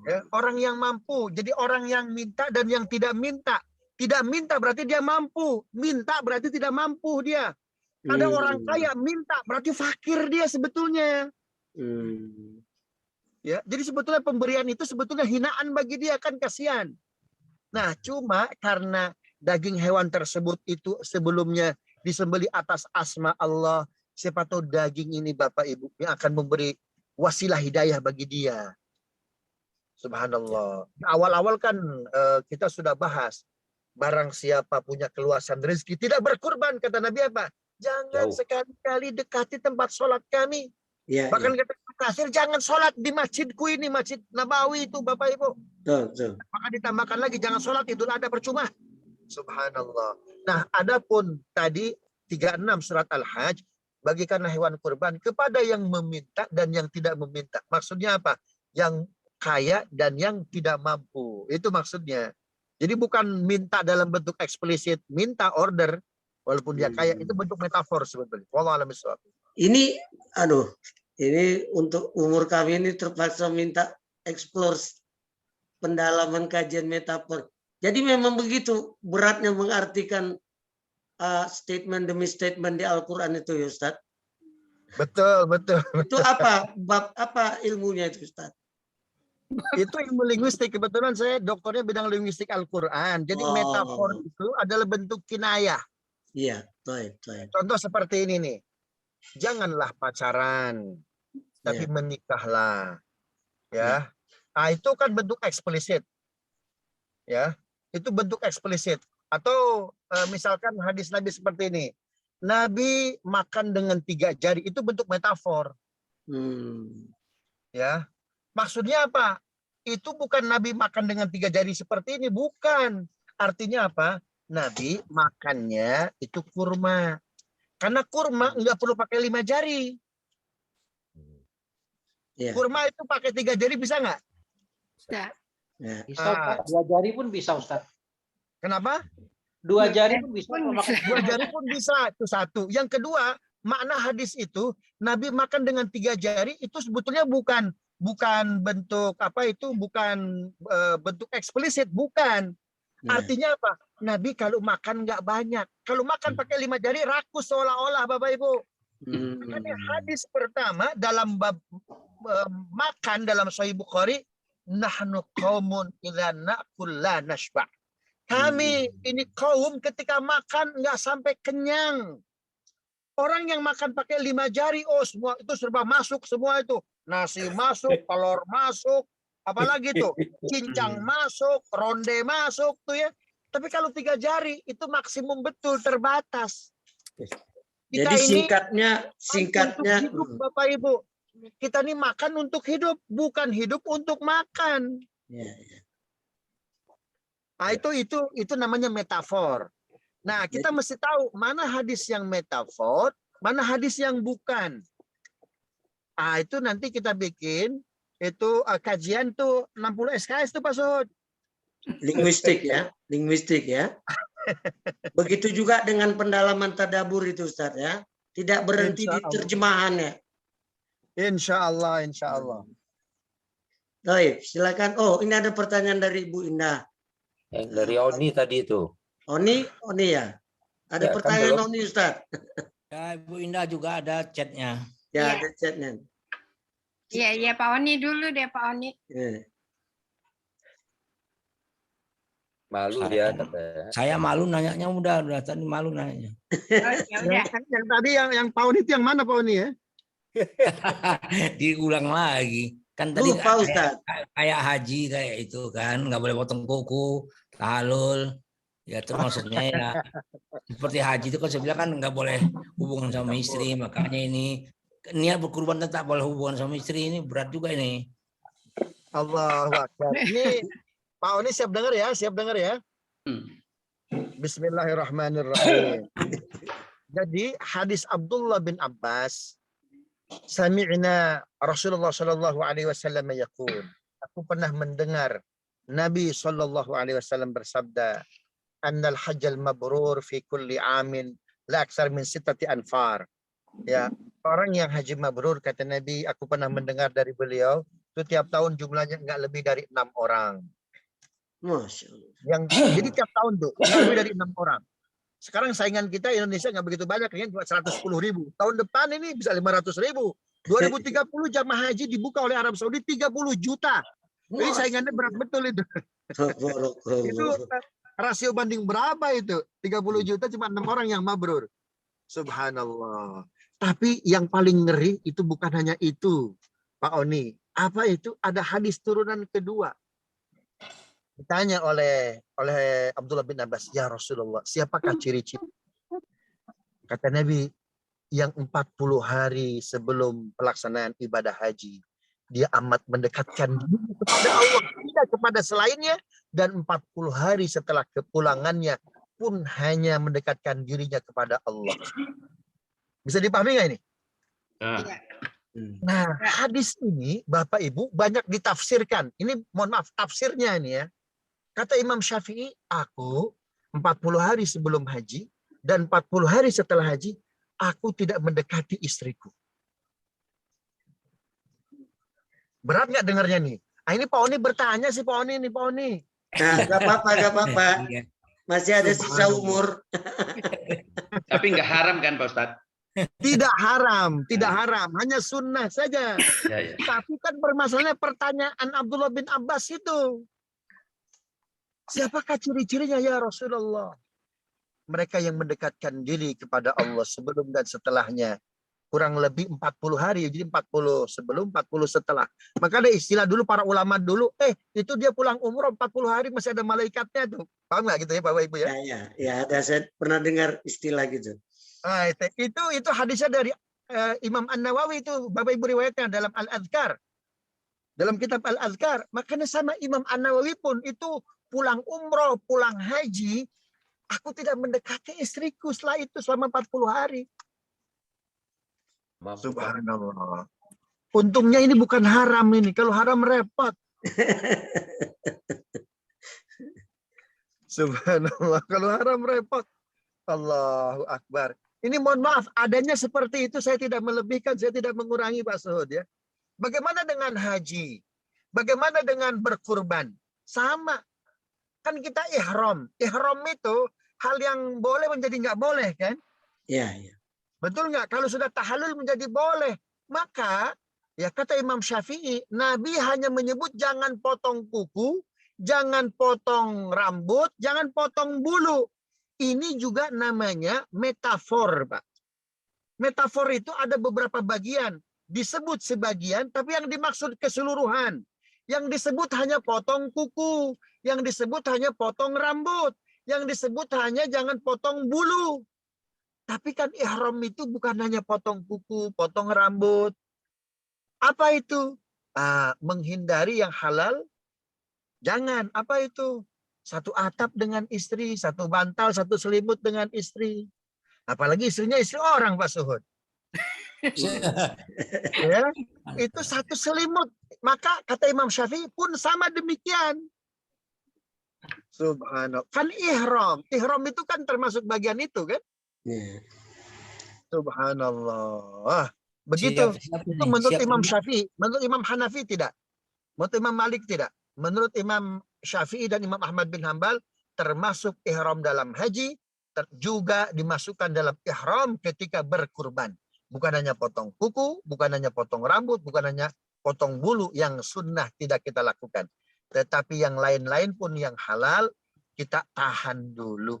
Ya, orang yang mampu. Jadi orang yang minta dan yang tidak minta. Tidak minta berarti dia mampu. Minta berarti tidak mampu dia. Ada orang kaya minta berarti fakir dia sebetulnya. Ya, jadi sebetulnya pemberian itu sebetulnya hinaan bagi dia, kan kasihan. Nah, cuma karena daging hewan tersebut itu sebelumnya disembeli atas asma Allah, siapa tahu daging ini Bapak Ibu yang akan memberi wasilah hidayah bagi dia. Subhanallah. Awal-awal kan kita sudah bahas, barang siapa punya keluasan rezeki tidak berkurban, kata Nabi apa? Jangan sekali-kali dekati tempat sholat kami. Ya, Bahkan kata kasir, jangan sholat di masjidku ini, Masjid Nabawi itu Bapak Ibu. Maka ditambahkan lagi, jangan sholat Idul Adha percuma. Subhanallah. Nah, adapun tadi 36 surat Al-Hajj, bagikanlah hewan kurban kepada yang meminta dan yang tidak meminta. Maksudnya apa? Yang kaya dan yang tidak mampu. Itu maksudnya. Jadi bukan minta dalam bentuk eksplisit, minta order walaupun dia kaya, itu bentuk metafor sebetulnya. Wallahu a'lam bishawab. Ini untuk umur kami ini terpaksa minta explore pendalaman kajian metafor. Jadi memang begitu beratnya mengartikan statement demi statement di Al-Quran itu, ya Ustaz. Betul. Itu apa ilmunya itu, Ustaz? Itu ilmu linguistik. Kebetulan saya doktornya bidang linguistik Al-Quran. Jadi metafor itu adalah bentuk kinayah. Iya, baik. Contoh seperti ini nih. Janganlah pacaran, tapi menikahlah. Ya. Nah, itu kan bentuk eksplisit. Ya, itu bentuk eksplisit. Atau misalkan hadis Nabi seperti ini. Nabi makan dengan 3 jari, itu bentuk metafor. Ya. Maksudnya apa? Itu bukan Nabi makan dengan 3 jari seperti ini, bukan. Artinya apa? Nabi makannya itu kurma. Karena kurma nggak perlu pakai 5 jari. Kurma itu pakai 3 jari bisa nggak? Bisa, Ustaz. 2 jari pun bisa, Ustaz. Kenapa? 2 jari pun bisa. kalau makan 2 jari pun bisa, itu satu. Yang kedua, makna hadis itu Nabi makan dengan 3 jari itu sebetulnya bukan bentuk apa itu, bukan bentuk eksplisit, bukan. Ya. Artinya apa? Nabi kalau makan nggak banyak. Kalau makan pakai 5 jari rakus seolah-olah, Bapak Ibu. Makanya hadis pertama dalam bab makan dalam Sahih Bukhari, nahnu qaumun idza na'kul la nashba. Kami ini kaum ketika makan nggak sampai kenyang. Orang yang makan pakai 5 jari, oh semua itu serba masuk semua itu. Nasi masuk, telur masuk, apalagi tuh cincang masuk, ronde masuk tuh ya. Tapi kalau 3 jari itu maksimum betul, terbatas. Kita Jadi ini singkatnya untuk hidup, Bapak Ibu. Kita ini makan untuk hidup, bukan hidup untuk makan. ya. Nah, itu namanya metafor. Nah, kita mesti tahu mana hadis yang metafor, mana hadis yang bukan. Ah, itu nanti kita bikin itu kajian tuh 60 SKS tuh Pak Suhud. Linguistik ya. Begitu juga dengan pendalaman tadabur itu Ustaz ya. Tidak berhenti di terjemahannya. Insya Allah. Baik, silakan. Oh, ini ada pertanyaan dari Ibu Indah. Yang dari Oni tadi itu. Oni ya. Ada Ya, kan pertanyaan belum. Oni Ustaz. Ya, Ibu Indah juga ada chatnya. Ya, Iya. ada chatnya. Iya, Pak Oni dulu deh, Pak Oni. Ya. Malu dia katanya. Saya malu nanyanya udah tadi malu nanyanya. Oh, ya udah. Yang tadi yang Pak Oni itu yang mana Pak Oni ya? Diulang lagi. Kan tadi Lupa Ustaz. kayak haji kayak itu kan, nggak boleh potong kuku, tahalul. Ya termasuknya ya seperti haji itu kan saya bilang kan nggak boleh hubungan sama istri, makanya ini niat berkurban tetap boleh hubungan sama istri, ini berat juga ini. Allahu Akbar. Ini Pak Oni siap dengar ya? Bismillahirrahmanirrahim. Jadi hadis Abdullah bin Abbas, sami'na Rasulullah sallallahu alaihi wasallam yaqul. Aku pernah mendengar Nabi sallallahu alaihi wasallam bersabda, annal hajjal mabrur fi kulli amin la aksar min 6 anfar. Ya, orang yang haji mabrur kata Nabi, aku pernah mendengar dari beliau, itu tiap tahun jumlahnya enggak lebih dari 6 orang. Masya Allah. Jadi tiap tahun tuh enggak lebih dari 6 orang. Sekarang saingan kita Indonesia nggak begitu banyak, kan cuma 110.000. Tahun depan ini bisa 500.000. 2030 jamaah haji dibuka oleh Arab Saudi 30 juta. Jadi saingannya berat betul itu. Itu rasio banding berapa itu? 30 juta cuma 6 orang yang mabrur. Subhanallah. Tapi yang paling ngeri itu bukan hanya itu, Pak Oni. Apa itu? Ada hadis turunan kedua. Ditanya oleh Abdullah bin Abbas, ya Rasulullah, siapakah ciri-ciri? Kata Nabi, yang 40 hari sebelum pelaksanaan ibadah haji, dia amat mendekatkan diri kepada Allah, tidak kepada selainnya, dan 40 hari setelah kepulangannya pun hanya mendekatkan dirinya kepada Allah. Bisa dipahami nggak ini? Nah, hadis ini Bapak Ibu banyak ditafsirkan. Ini mohon maaf tafsirnya ini ya. Kata Imam Syafi'i, aku 40 hari sebelum haji dan 40 hari setelah haji, aku tidak mendekati istriku. Berat nggak dengarnya nih? Ah, ini Pak Oni bertanya sih Pak Oni nih Pak Oni. Nah, gak apa-apa. Masih ada sisa umur. Tapi nggak haram kan Pak Ustadz? Tidak haram, hanya sunnah saja. Ya. Tapi kan permasalahannya pertanyaan Abdullah bin Abbas itu. Siapakah ciri-cirinya ya Rasulullah? Mereka yang mendekatkan diri kepada Allah sebelum dan setelahnya. Kurang lebih 40 hari. Jadi 40 sebelum, 40 setelah. Maka ada istilah dulu para ulama dulu. Itu dia pulang umroh 40 hari masih ada malaikatnya tuh. Paham nggak gitu ya Bapak Ibu ya? Ya, ada saya pernah dengar istilah gitu. Nah, itu hadisnya dari Imam An-Nawawi itu Bapak Ibu riwayatnya dalam Al-Adhkar. Dalam kitab Al-Adhkar. Makanya sama Imam An-Nawawi pun itu pulang umroh, pulang haji, aku tidak mendekati istriku setelah itu selama 40 hari. Subhanallah. Untungnya ini bukan haram ini. Kalau haram repot. Subhanallah. Kalau haram repot. Allahu Akbar. Ini mohon maaf, adanya seperti itu saya tidak melebihkan, saya tidak mengurangi Pak Suhud ya. Bagaimana dengan haji? Bagaimana dengan berkurban? Sama. Kan kita ihram. Ihram itu hal yang boleh menjadi nggak boleh kan? Ya, ya. Betul nggak? Kalau sudah tahallul menjadi boleh. Maka ya kata Imam Syafi'i, Nabi hanya menyebut jangan potong kuku, jangan potong rambut, jangan potong bulu. Ini juga namanya metafor, Pak. Metafor itu ada beberapa bagian. Disebut sebagian, tapi yang dimaksud keseluruhan. Yang disebut hanya potong kuku. Yang disebut hanya potong rambut. Yang disebut hanya jangan potong bulu. Tapi kan ihram itu bukan hanya potong kuku, potong rambut. Apa itu? Menghindari yang halal. Jangan. Apa itu? Satu atap dengan istri, satu bantal, satu selimut dengan istri. Apalagi istrinya istri orang, Pak Suhud. Ya, itu satu selimut. Maka kata Imam Syafi'i pun sama demikian. Subhanallah. Kan ihram. Ihram itu kan termasuk bagian itu kan? Ya. Subhanallah. Begitu. Itu menurut Imam Syafi'i. Menurut Imam Hanafi tidak. Menurut Imam Malik tidak. Menurut Imam Syafi'i dan Imam Ahmad bin Hambal termasuk ihram dalam haji, juga dimasukkan dalam ihram ketika berkurban. Bukan hanya potong kuku, bukan hanya potong rambut, bukan hanya potong bulu yang sunnah tidak kita lakukan. Tetapi yang lain-lain pun yang halal kita tahan dulu.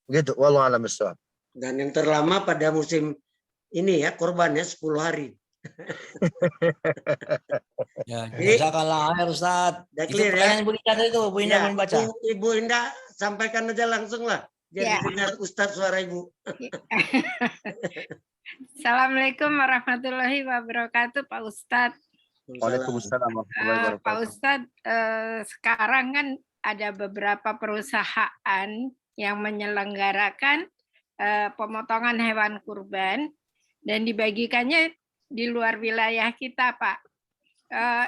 Gitu. Wallahu a'lam bishawab. Dan yang terlama pada musim ini ya kurbannya 10 hari. Ya, jazakallah khair Ustaz. Udah Itu clear, ya? pertanyaan Bu Indah tadi itu, Bu Indah Ya, belum baca. Ibu Indah sampaikan aja langsung lah. Jadi Ya. dengar Ustadz suara Ibu. Assalamualaikum warahmatullahi wabarakatuh, Pak Ustadz. Waalaikumsalam warahmatullahi Pak wabarakatuh. Ustadz, sekarang kan ada beberapa perusahaan yang menyelenggarakan pemotongan hewan kurban dan dibagikannya di luar wilayah kita, Pak.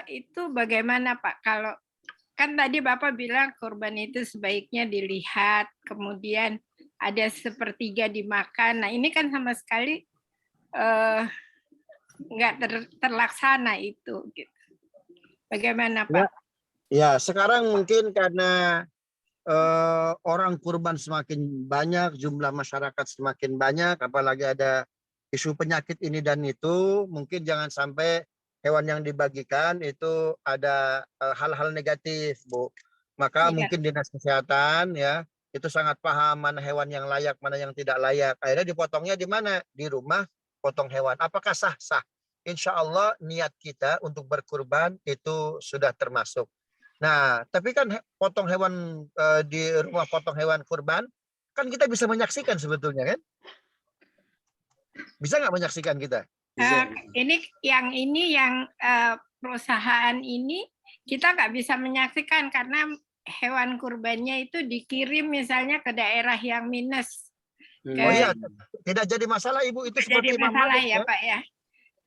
Itu bagaimana, Pak? Kalau kan tadi Bapak bilang kurban itu sebaiknya dilihat, kemudian ada sepertiga dimakan. Nah, ini kan sama sekali nggak terlaksana itu. Gitu. Bagaimana, Pak? Ya, sekarang mungkin karena orang kurban semakin banyak, jumlah masyarakat semakin banyak, apalagi ada isu penyakit ini dan itu, mungkin jangan sampai hewan yang dibagikan itu ada hal-hal negatif, Bu. Maka mungkin Dinas Kesehatan ya itu sangat paham mana hewan yang layak, mana yang tidak layak. Akhirnya dipotongnya di mana? Di rumah potong hewan. Apakah sah? Sah. Insya Allah niat kita untuk berkurban itu sudah termasuk. Nah, tapi kan potong hewan di rumah potong hewan kurban, kan kita bisa menyaksikan sebetulnya kan? Bisa nggak menyaksikan kita? Ini yang perusahaan ini kita nggak bisa menyaksikan karena hewan kurbannya itu dikirim misalnya ke daerah yang minus. Oh iya, tidak jadi masalah Ibu, itu seperti Jadi masalah ya Pak ya.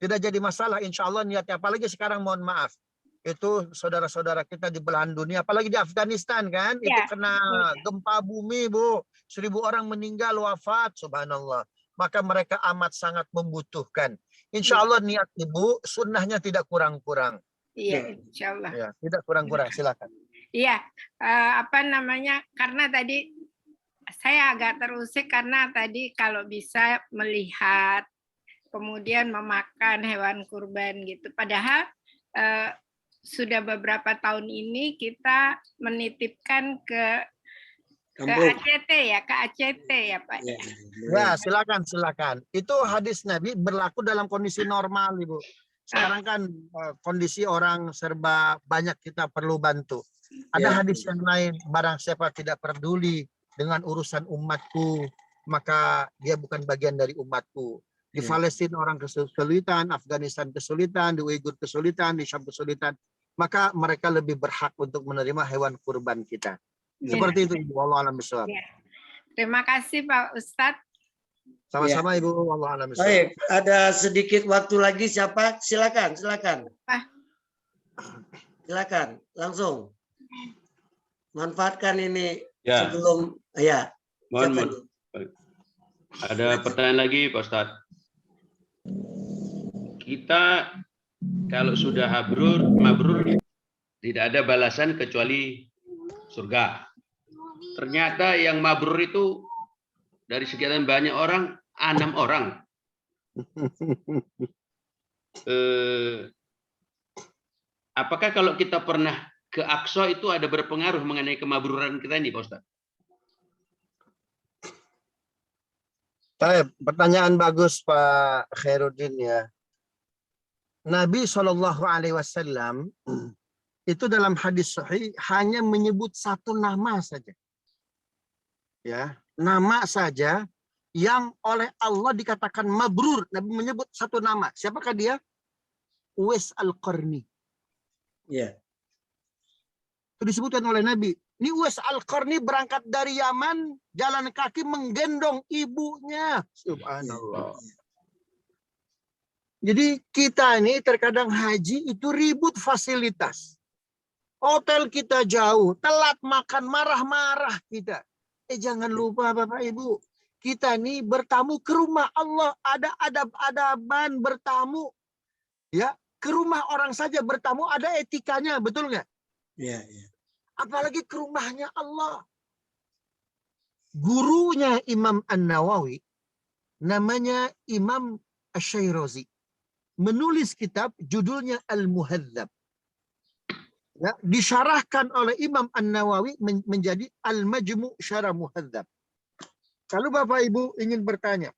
Tidak jadi masalah, insya Allah niatnya. Apalagi sekarang mohon maaf, itu saudara-saudara kita di belahan dunia, apalagi di Afghanistan kan, itu kena gempa bumi Bu, 1000 orang meninggal wafat, subhanallah. Maka mereka amat sangat membutuhkan. Insya Allah niat Ibu, sunnahnya tidak kurang-kurang. Iya, insya Allah. Ya, tidak kurang-kurang, silakan. Iya, karena tadi saya agak terusik karena tadi kalau bisa melihat, kemudian memakan hewan kurban gitu. Padahal sudah beberapa tahun ini kita menitipkan ke ACT ya, ke ACT ya Pak. Ya, silakan. Itu hadis Nabi berlaku dalam kondisi normal, Ibu. Sekarang kan kondisi orang serba banyak kita perlu bantu. Ada hadis yang lain, barang siapa tidak peduli dengan urusan umatku, maka dia bukan bagian dari umatku. Di Palestina orang kesulitan, Afghanistan kesulitan, di Uighur kesulitan, di Syam kesulitan, maka mereka lebih berhak untuk menerima hewan kurban kita. Seperti itu Ibu, wallahu a'lam bishawab. Terima kasih Pak Ustadz. Sama-sama Ibu, wallahu a'lam bishawab. Baik, ada sedikit waktu lagi, siapa? Silakan. Silakan, langsung. Manfaatkan ini Ya, sebelum ya mohon, siapa mohon. nih? Ada pertanyaan lagi, Pak Ustadz. Kita kalau sudah mabrur, tidak ada balasan kecuali surga. Ternyata yang mabrur itu dari sekian banyak orang, 6 orang. Apakah kalau kita pernah ke Aqsa itu ada berpengaruh mengenai kemabruran kita ini, Pak Ustadz? Baik, pertanyaan bagus Pak Khairuddin ya. Nabi SAW itu dalam hadis sahih hanya menyebut satu nama saja. Ya, nama saja yang oleh Allah dikatakan mabrur. Nabi menyebut satu nama. Siapakah dia? Uwais Al-Qarni. Ya. Itu disebutkan oleh Nabi. Ini Uwais Al-Qarni berangkat dari Yaman, jalan kaki menggendong ibunya. Subhanallah. Jadi kita ini terkadang haji itu ribut fasilitas. Hotel kita jauh, telat makan, marah-marah kita. Jangan lupa Bapak Ibu, kita ini bertamu ke rumah Allah, ada adab-adaban bertamu. Ya, ke rumah orang saja bertamu ada etikanya, betul nggak? Ya, ya. Apalagi ke rumahnya Allah. Gurunya Imam An-Nawawi, namanya Imam Asy-Syairazi, menulis kitab judulnya Al-Muhadzab. Ya, disyarahkan oleh Imam An-Nawawi menjadi Al-Majmu' Syarah Muhadzab. Kalau Bapak Ibu ingin bertanya,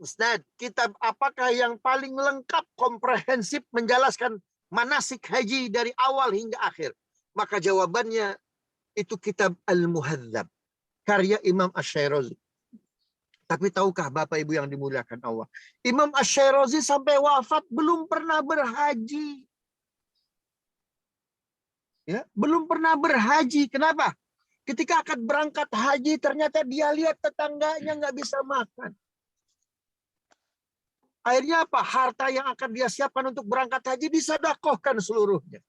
Ustaz, kitab apakah yang paling lengkap, komprehensif menjelaskan manasik haji dari awal hingga akhir? Maka jawabannya itu kitab Al-Muhadzab, karya Imam Asy-Syairazi. Tapi tahukah Bapak Ibu yang dimuliakan Allah, Imam Asy-Syairazi sampai wafat belum pernah berhaji. Ya, belum pernah berhaji. Kenapa? Ketika akan berangkat haji, ternyata dia lihat tetangganya nggak bisa makan. Akhirnya apa? Harta yang akan dia siapkan untuk berangkat haji disedekahkan seluruhnya.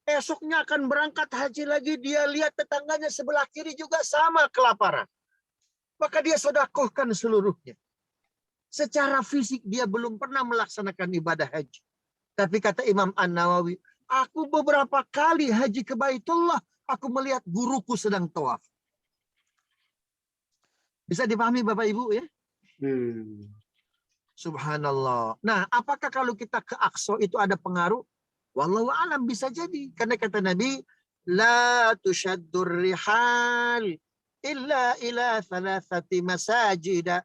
Esoknya akan berangkat haji lagi, dia lihat tetangganya sebelah kiri juga sama kelaparan. Maka dia sedekahkan seluruhnya. Secara fisik dia belum pernah melaksanakan ibadah haji. Tapi kata Imam An-Nawawi, aku beberapa kali haji ke Baitullah, aku melihat guruku sedang tawaf. Bisa dipahami Bapak Ibu ya? Subhanallah. Nah, apakah kalau kita ke Aqsa itu ada pengaruh? Wallahu alam, bisa jadi. Karena kata Nabi, la tushaddur rihal illa ila thalathati masajida.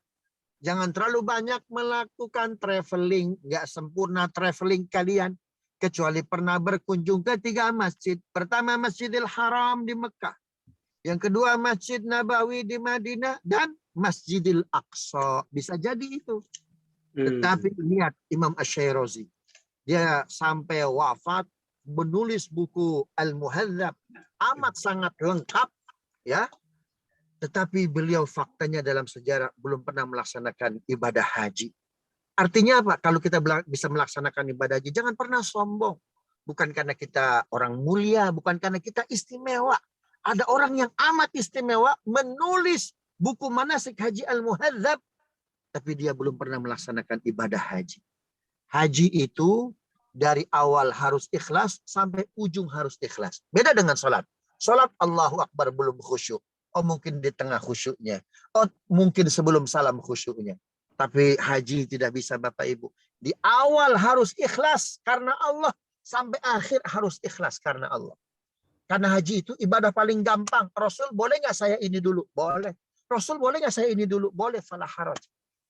Jangan terlalu banyak melakukan traveling, nggak sempurna traveling kalian kecuali pernah berkunjung ke 3 masjid. Pertama Masjidil Haram di Mekah. Yang kedua Masjid Nabawi di Madinah dan Masjidil Aqsa. Bisa jadi itu. Tetapi lihat Imam Asy-Syairazi. Dia sampai wafat menulis buku Al-Muhadzab. Amat sangat lengkap. Ya. Tetapi beliau faktanya dalam sejarah belum pernah melaksanakan ibadah haji. Artinya apa? Kalau kita bisa melaksanakan ibadah haji, jangan pernah sombong. Bukan karena kita orang mulia, bukan karena kita istimewa. Ada orang yang amat istimewa menulis buku manasik haji Al-Muhadzab, tapi dia belum pernah melaksanakan ibadah haji. Haji itu dari awal harus ikhlas sampai ujung harus ikhlas. Beda dengan sholat. Sholat Allahu Akbar belum khusyuk. Oh mungkin di tengah khusyuknya. Oh mungkin sebelum salam khusyuknya. Tapi haji tidak bisa Bapak Ibu. Di awal harus ikhlas karena Allah. Sampai akhir harus ikhlas karena Allah. Karena haji itu ibadah paling gampang. Rasul boleh nggak saya ini dulu? Boleh. Rasul boleh nggak saya ini dulu? Boleh. Falah haraj.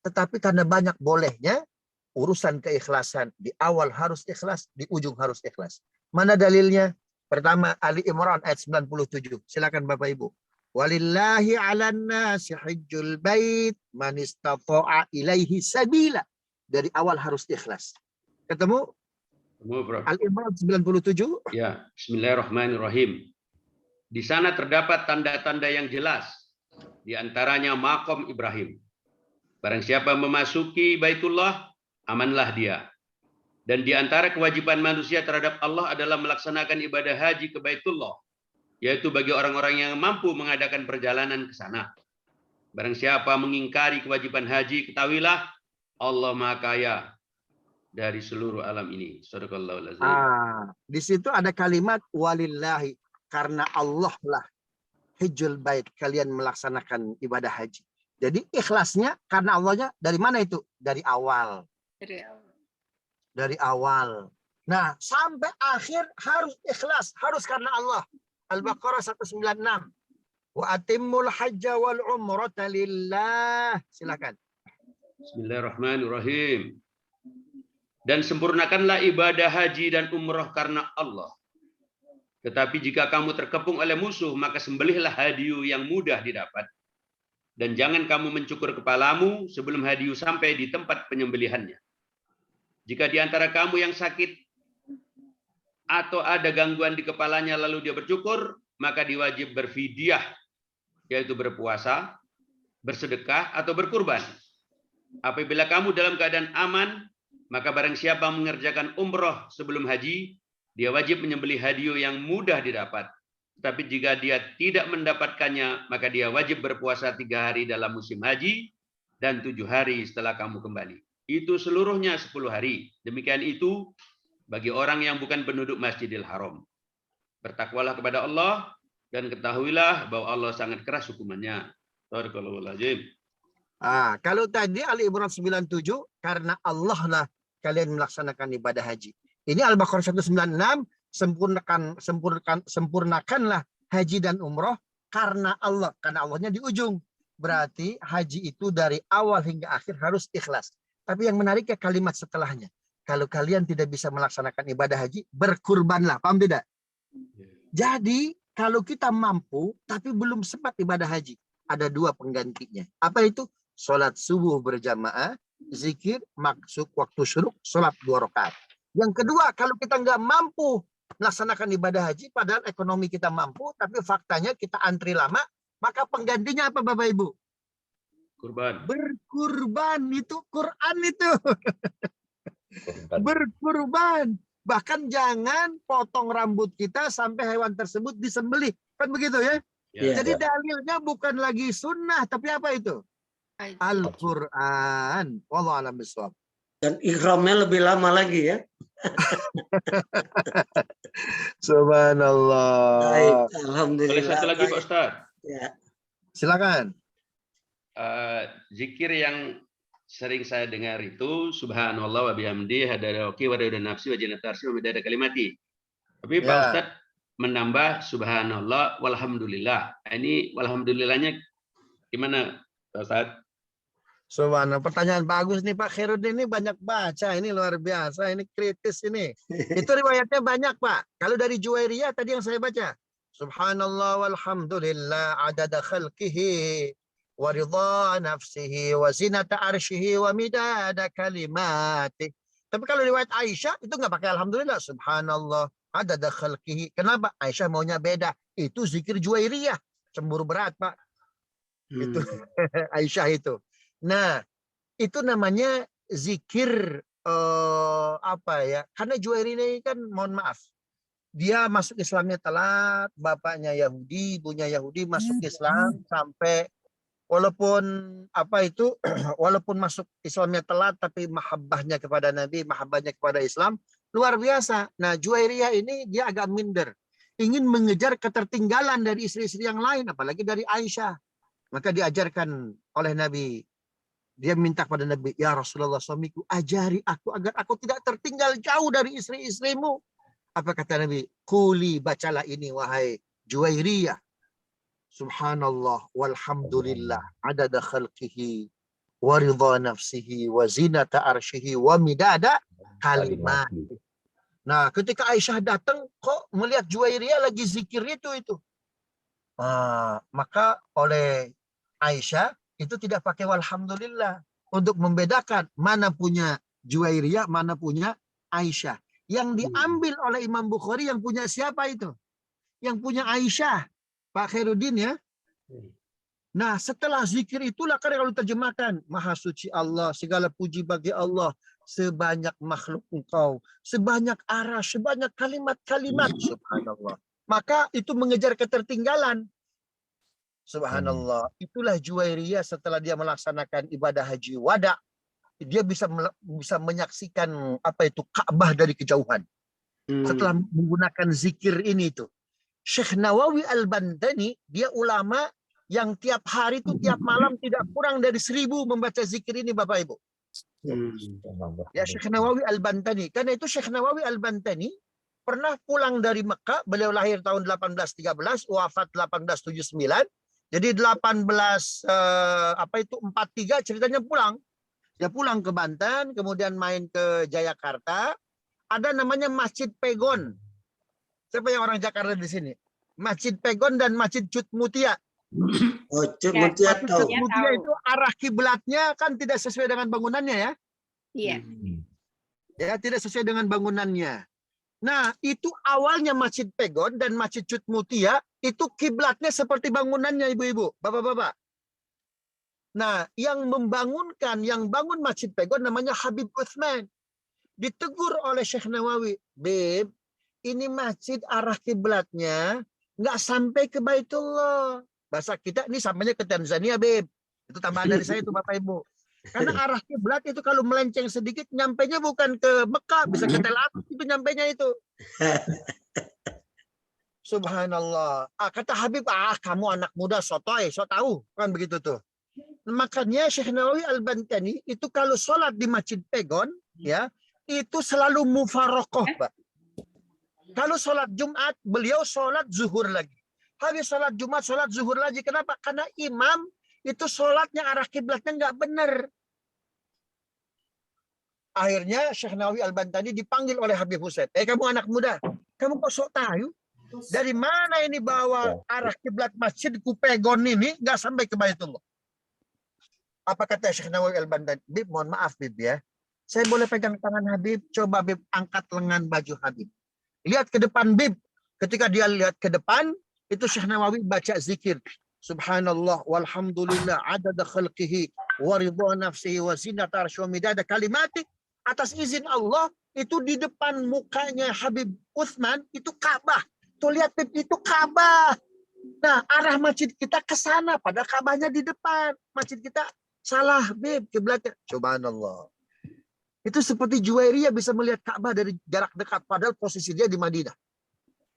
Tetapi karena banyak bolehnya, urusan keikhlasan. Di awal harus ikhlas, di ujung harus ikhlas. Mana dalilnya? Pertama Ali Imran ayat 97. Silakan Bapak Ibu. Walillahi 'alan nasi hajjul bait man istata'a ilaihi sabila. Dari awal harus ikhlas. Ketemu? Al-Imran 97. Ya, bismillahirrahmanirrahim. Di sana terdapat tanda-tanda yang jelas. Di antaranya makom Ibrahim. Barang siapa memasuki Baitullah, amanlah dia. Dan di antara kewajiban manusia terhadap Allah adalah melaksanakan ibadah haji ke Baitullah. yaitu bagi orang-orang yang mampu mengadakan perjalanan ke sana. Barang siapa mengingkari kewajiban haji, ketahuilah Allah Maha Kaya dari seluruh alam ini. Shadaqallahul azim. Di situ ada kalimat walillahi, karena Allah lah hijjul bait, kalian melaksanakan ibadah haji. Jadi ikhlasnya karena Allahnya dari mana itu? Dari awal. Dari awal. Nah, sampai akhir harus ikhlas, harus karena Allah. Al-Baqarah 196. Wa atimmul hajja wal umrata lillah. Silakan. Bismillahirrahmanirrahim. Dan sempurnakanlah ibadah haji dan umroh karena Allah. Tetapi jika kamu terkepung oleh musuh, maka sembelihlah hadiu yang mudah didapat. Dan jangan kamu mencukur kepalamu sebelum hadiu sampai di tempat penyembelihannya. Jika di antara kamu yang sakit atau ada gangguan di kepalanya lalu dia bercukur, maka diwajib berfidyah, yaitu berpuasa, bersedekah, atau berkurban. Apabila kamu dalam keadaan aman, maka barang siapa mengerjakan umroh sebelum haji, dia wajib menyembelih hadiu yang mudah didapat. Tapi jika dia tidak mendapatkannya, maka dia wajib berpuasa 3 hari dalam musim haji dan 7 hari setelah kamu kembali. Itu seluruhnya 10 hari. Demikian itu bagi orang yang bukan penduduk Masjidil Haram. Bertakwalah kepada Allah dan ketahuilah bahwa Allah sangat keras hukumannya. Kalau tadi Ali Imran 97, karena Allah lah kalian melaksanakan ibadah haji. Ini Al-Baqarah 196, sempurnakanlah haji dan umroh karena Allah. Karena Allahnya di ujung. Berarti haji itu dari awal hingga akhir harus ikhlas. Tapi yang menarik ya kalimat setelahnya. Kalau kalian tidak bisa melaksanakan ibadah haji, berkurbanlah. Paham tidak? Jadi kalau kita mampu tapi belum sempat ibadah haji, ada 2 penggantinya. Apa itu? Sholat subuh berjamaah, zikir, maksud waktu syuruk, sholat 2 rakaat. Yang kedua, kalau kita nggak mampu melaksanakan ibadah haji, padahal ekonomi kita mampu, tapi faktanya kita antri lama, maka penggantinya apa Bapak Ibu? Kurban. Berkurban, itu Quran itu. Berkurban. Bahkan jangan potong rambut kita sampai hewan tersebut disembelih. Kan begitu ya? Ya. Jadi dalilnya bukan lagi sunnah, tapi apa itu? Al-Quran. Wallahu a'lam bishawab. Dan ihramnya lebih lama lagi ya. Subhanallah. Baik, Boleh alhamdulillah. satu lagi Pak Ustaz. Ya. Silakan. Zikir yang sering saya dengar itu subhanallah wa bihamdi hadada waqi wa dada nafsi wa jannata arsy wa midada kalimati. Tapi Pak Ustaz menambah subhanallah walhamdulillah. Ini walhamdulillahnya gimana Pak Ustaz? Subhanallah. Pertanyaan bagus nih Pak Khairuddin, ini banyak baca, ini luar biasa, ini kritis ini. Itu riwayatnya banyak Pak. Kalau dari Juwairiyah tadi yang saya baca, subhanallah walhamdulillah adada khalqihi wa ridha nafsihi wa zinata arshihi wa midada kalimati. Tapi kalau riwayat Aisyah itu nggak pakai alhamdulillah, subhanallah adada khalqihi. Kenapa? Aisyah maunya beda. Itu zikir Juwairiyah. Cemburu berat Pak. Itu Aisyah itu. Nah, itu namanya zikir apa ya? Karena Juwairiyah ini kan mohon maaf, dia masuk Islamnya telat, bapaknya Yahudi, ibunya Yahudi, masuk Islam sampai walaupun apa itu, walaupun masuk Islamnya telat, tapi mahabbahnya kepada Nabi, mahabbahnya kepada Islam luar biasa. Nah, Juwairiyah ini dia agak minder, ingin mengejar ketertinggalan dari istri-istri yang lain, apalagi dari Aisyah. Maka diajarkan oleh Nabi. Dia minta kepada Nabi, ya Rasulullah suamiku, ajari aku agar aku tidak tertinggal jauh dari istri-istrimu. Apa kata Nabi? Quli, bacalah ini wahai Juwairiyah. Subhanallah walhamdulillah adada khalqihi wa ridha nafsihi wa zinata arshihi wa midada kalimat. Nah, ketika Aisyah datang kok melihat Juwairiyah lagi zikir itu. Maka oleh Aisyah itu tidak pakai walhamdulillah untuk membedakan mana punya Juwairiyah, mana punya Aisyah. Yang diambil oleh Imam Bukhari yang punya siapa itu? Yang punya Aisyah, Pak Khairuddin ya. Nah, setelah zikir itulah kalau terjemahkan, Maha suci Allah, segala puji bagi Allah, sebanyak makhluk engkau, sebanyak arasy, sebanyak kalimat-kalimat, subhanallah. maka itu mengejar ketertinggalan. Subhanallah. Itulah Juwairiyah setelah dia melaksanakan ibadah haji wada, dia bisa menyaksikan apa itu Ka'bah dari kejauhan. Setelah menggunakan zikir ini itu. Syekh Nawawi Al-Bantani, dia ulama yang tiap hari itu tiap malam tidak kurang dari 1000 membaca zikir ini Bapak Ibu. Ya, Syekh Nawawi Al-Bantani. Karena itu Syekh Nawawi Al-Bantani pernah pulang dari Mekah, beliau lahir tahun 1813, wafat 1879. Jadi 43 ceritanya pulang. Dia pulang ke Banten, kemudian main ke Jayakarta. Ada namanya Masjid Pegon. Siapa yang orang Jakarta di sini? Masjid Pegon dan Masjid Cut Mutia. Oh, Cut Mutia Masjid tahu. Cut Mutia itu arah kiblatnya kan tidak sesuai dengan bangunannya ya. Iya. Ya, tidak sesuai dengan bangunannya. Nah, itu awalnya Masjid Pegon dan Masjid Cut Mutia itu kiblatnya seperti bangunannya ibu-ibu, bapak-bapak. Nah, yang bangun Masjid Pegon namanya Habib Uthman. Ditegur oleh Syekh Nawawi, Beb, ini masjid arah kiblatnya nggak sampai ke Baitullah. Bahasa kita ini sampainya ke Tanzania, Beb. Itu tambahan dari saya itu Bapak Ibu. Karena arah kiblat itu kalau melenceng sedikit nyampainya bukan ke Mekah, bisa ke Tel Aviv itu nyampainya itu. Subhanallah. Kata Habib, kamu anak muda sotoy, so tahu kan begitu tuh. Makanya Syekh Nawawi Al-Bantani itu kalau sholat di Masjid Pegon, ya itu selalu mufarokoh, Pak. Kalau sholat Jumat, beliau sholat zuhur lagi. Habis sholat Jumat, sholat zuhur lagi. Kenapa? Karena imam itu sholatnya arah kiblatnya nggak benar. Akhirnya Syekh Nawawi Al-Bantani dipanggil oleh Habib Hussein. Kamu anak muda, kamu kok sok tahu? Dari mana ini bawa arah kiblat Masjid Pegon ini nggak sampai ke Baitullah? Apa kata Syekh Nawawi Al-Bantani? Bib, mohon maaf Bib ya. Saya boleh pegang tangan Habib? Coba Bib angkat lengan baju Habib. Lihat ke depan Bib. Ketika dia lihat ke depan, itu Syekh Nawawi baca zikir. Subhanallah walhamdulillah adada khalqihi wa ridha nafsihi wa zinata arsy wa midada kalimati. Atas izin Allah, itu di depan mukanya Habib Uthman, itu Ka'bah. Tuh lihat Bib, itu Ka'bah. Nah, arah masjid kita ke sana, padahal Ka'bahnya di depan. Masjid kita salah Bib, kiblatnya. Subhanallah. Itu seperti Juwairiyah bisa melihat Ka'bah dari jarak dekat, padahal posisi dia di Madinah.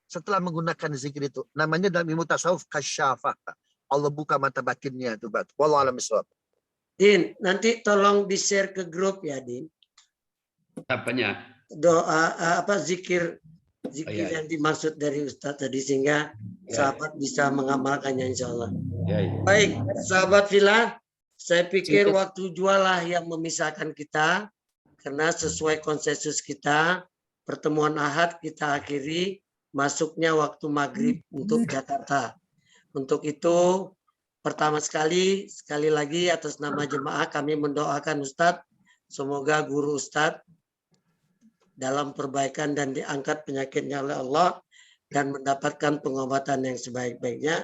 Setelah menggunakan zikir itu, namanya dalam ilmu tasawuf kasyafah. Allah buka mata batinnya itu, Bat. Wallahu a'lam bishawab. Din, nanti tolong di-share ke grup ya, Din. Apanya? Doa zikir iya. yang dimaksud dari Ustadz tadi sehingga sahabat bisa mengamalkannya insya Allah. Ya. Baik, sahabat Villa, saya pikir waktu jualah yang memisahkan kita. Karena sesuai konsensus kita, pertemuan Ahad kita akhiri masuknya waktu maghrib untuk Jakarta. Untuk itu, pertama sekali lagi atas nama jemaah kami mendoakan Ustadz, semoga guru Ustadz dalam perbaikan dan diangkat penyakitnya oleh Allah dan mendapatkan pengobatan yang sebaik-baiknya.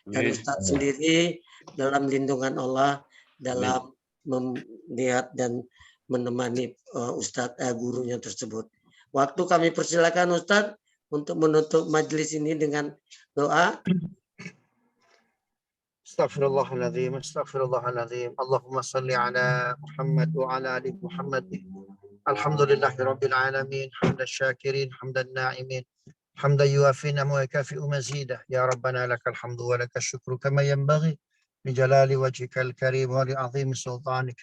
Dan Ustadz sendiri dalam lindungan Allah dalam melihat dan menemani Ustadz gurunya tersebut. Waktu kami persilakan Ustadz untuk menutup majelis ini dengan doa. Astaghfirullahaladzim, astaghfirullahaladzim. Allahumma salli ala Muhammad wa ala ali Muhammad. Alhamdulillahi rabbil alamin, hamdan syakirin, hamdan na'imin. Hamdan yuafi wa yukafi'u mazidah. Ya Rabbana lakal hamdu wa lakal syukru kama yanbaghi li jalali wajhikal karim wa li azim sultanik.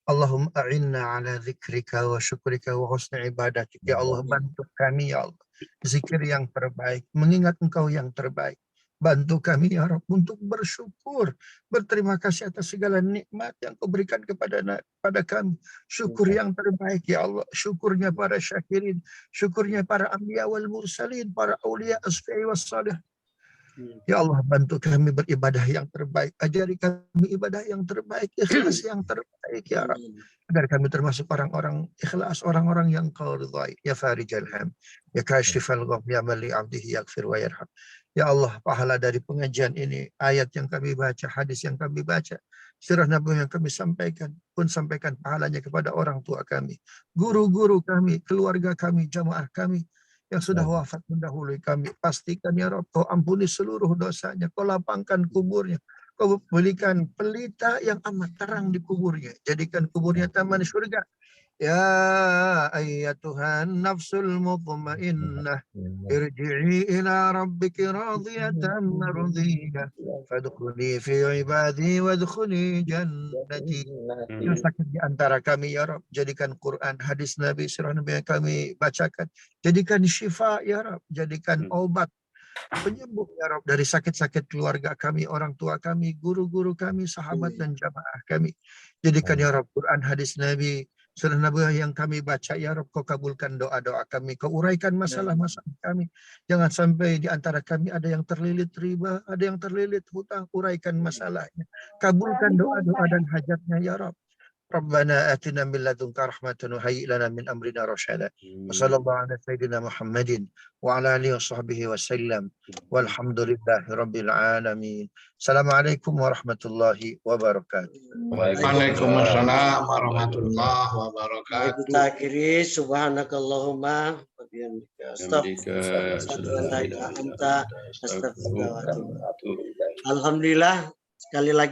Allahumma a'inna ala zikrika wa syukrika wa husni ibadatik. Ya Allah, bantu kami ya Allah. Zikir yang terbaik, mengingat Engkau yang terbaik. Bantu kami ya Rabb untuk bersyukur. Berterima kasih atas segala nikmat yang Kau berikan kepada kami. Syukur yang terbaik ya Allah. Syukurnya para syakirin. Syukurnya para anbiya wal mursalin. Para awliya asfi'i was salih. Ya Allah, bantu kami beribadah yang terbaik. Ajari kami ibadah yang terbaik, ikhlas yang terbaik ya Rabb. Agar kami termasuk orang-orang ikhlas, orang-orang yang Kau ridhai. Ya Farijal Ham, ya Kashifal Gham, ya Mali Abdihi yaghfir wa yarham. Ya Allah, pahala dari pengajian ini, ayat yang kami baca, hadis yang kami baca, sirah Nabi yang kami sampaikan, pun sampaikan pahalanya kepada orang tua kami, guru-guru kami, keluarga kami, jamaah kami. yang sudah wafat mendahului kami. Pastikan ya Rabb, kau ampuni seluruh dosanya, kau lapangkan kuburnya, kau berikan pelita yang amat terang di kuburnya, jadikan kuburnya taman surga. Ya ayyatuhan nafsul mutmainnah, irji'i ila rabbiki radiyatan mardiyah, fadkhuli fi ibadi wadkhuli jannati. Yang sakit di antara kami ya Rabb, jadikan Quran, hadis Nabi, sirah Nabi yang kami bacakan, jadikan syifa ya Rabb, jadikan obat penyembuh ya Rabb dari sakit-sakit keluarga kami, orang tua kami, guru-guru kami, sahabat dan jamaah kami. Jadikan ya Rabb Quran, hadis Nabi, surah Nabi yang kami baca ya Rabb, kau kabulkan doa-doa kami, kau uraikan masalah-masalah kami. Jangan sampai di antara kami ada yang terlilit riba, ada yang terlilit hutang, uraikan masalahnya. Kabulkan doa-doa dan hajatnya ya Rabb. Rabbana atina min ladunka rahmatan wa hayyi lana min amrina rasyada. Wa sallallahu ala sayyidina Muhammadin wa ala alihi wa sahbihi wa sallam. Walhamdulillahi rabbil alamin. Assalamualaikum warahmatullahi wabarakatuh. Waalaikumsalam warahmatullahi wabarakatuh. Kita akhiri subhanakallahumma wa bihamdika astaghfiruka wa atubu ilaik. Alhamdulillah, sekali lagi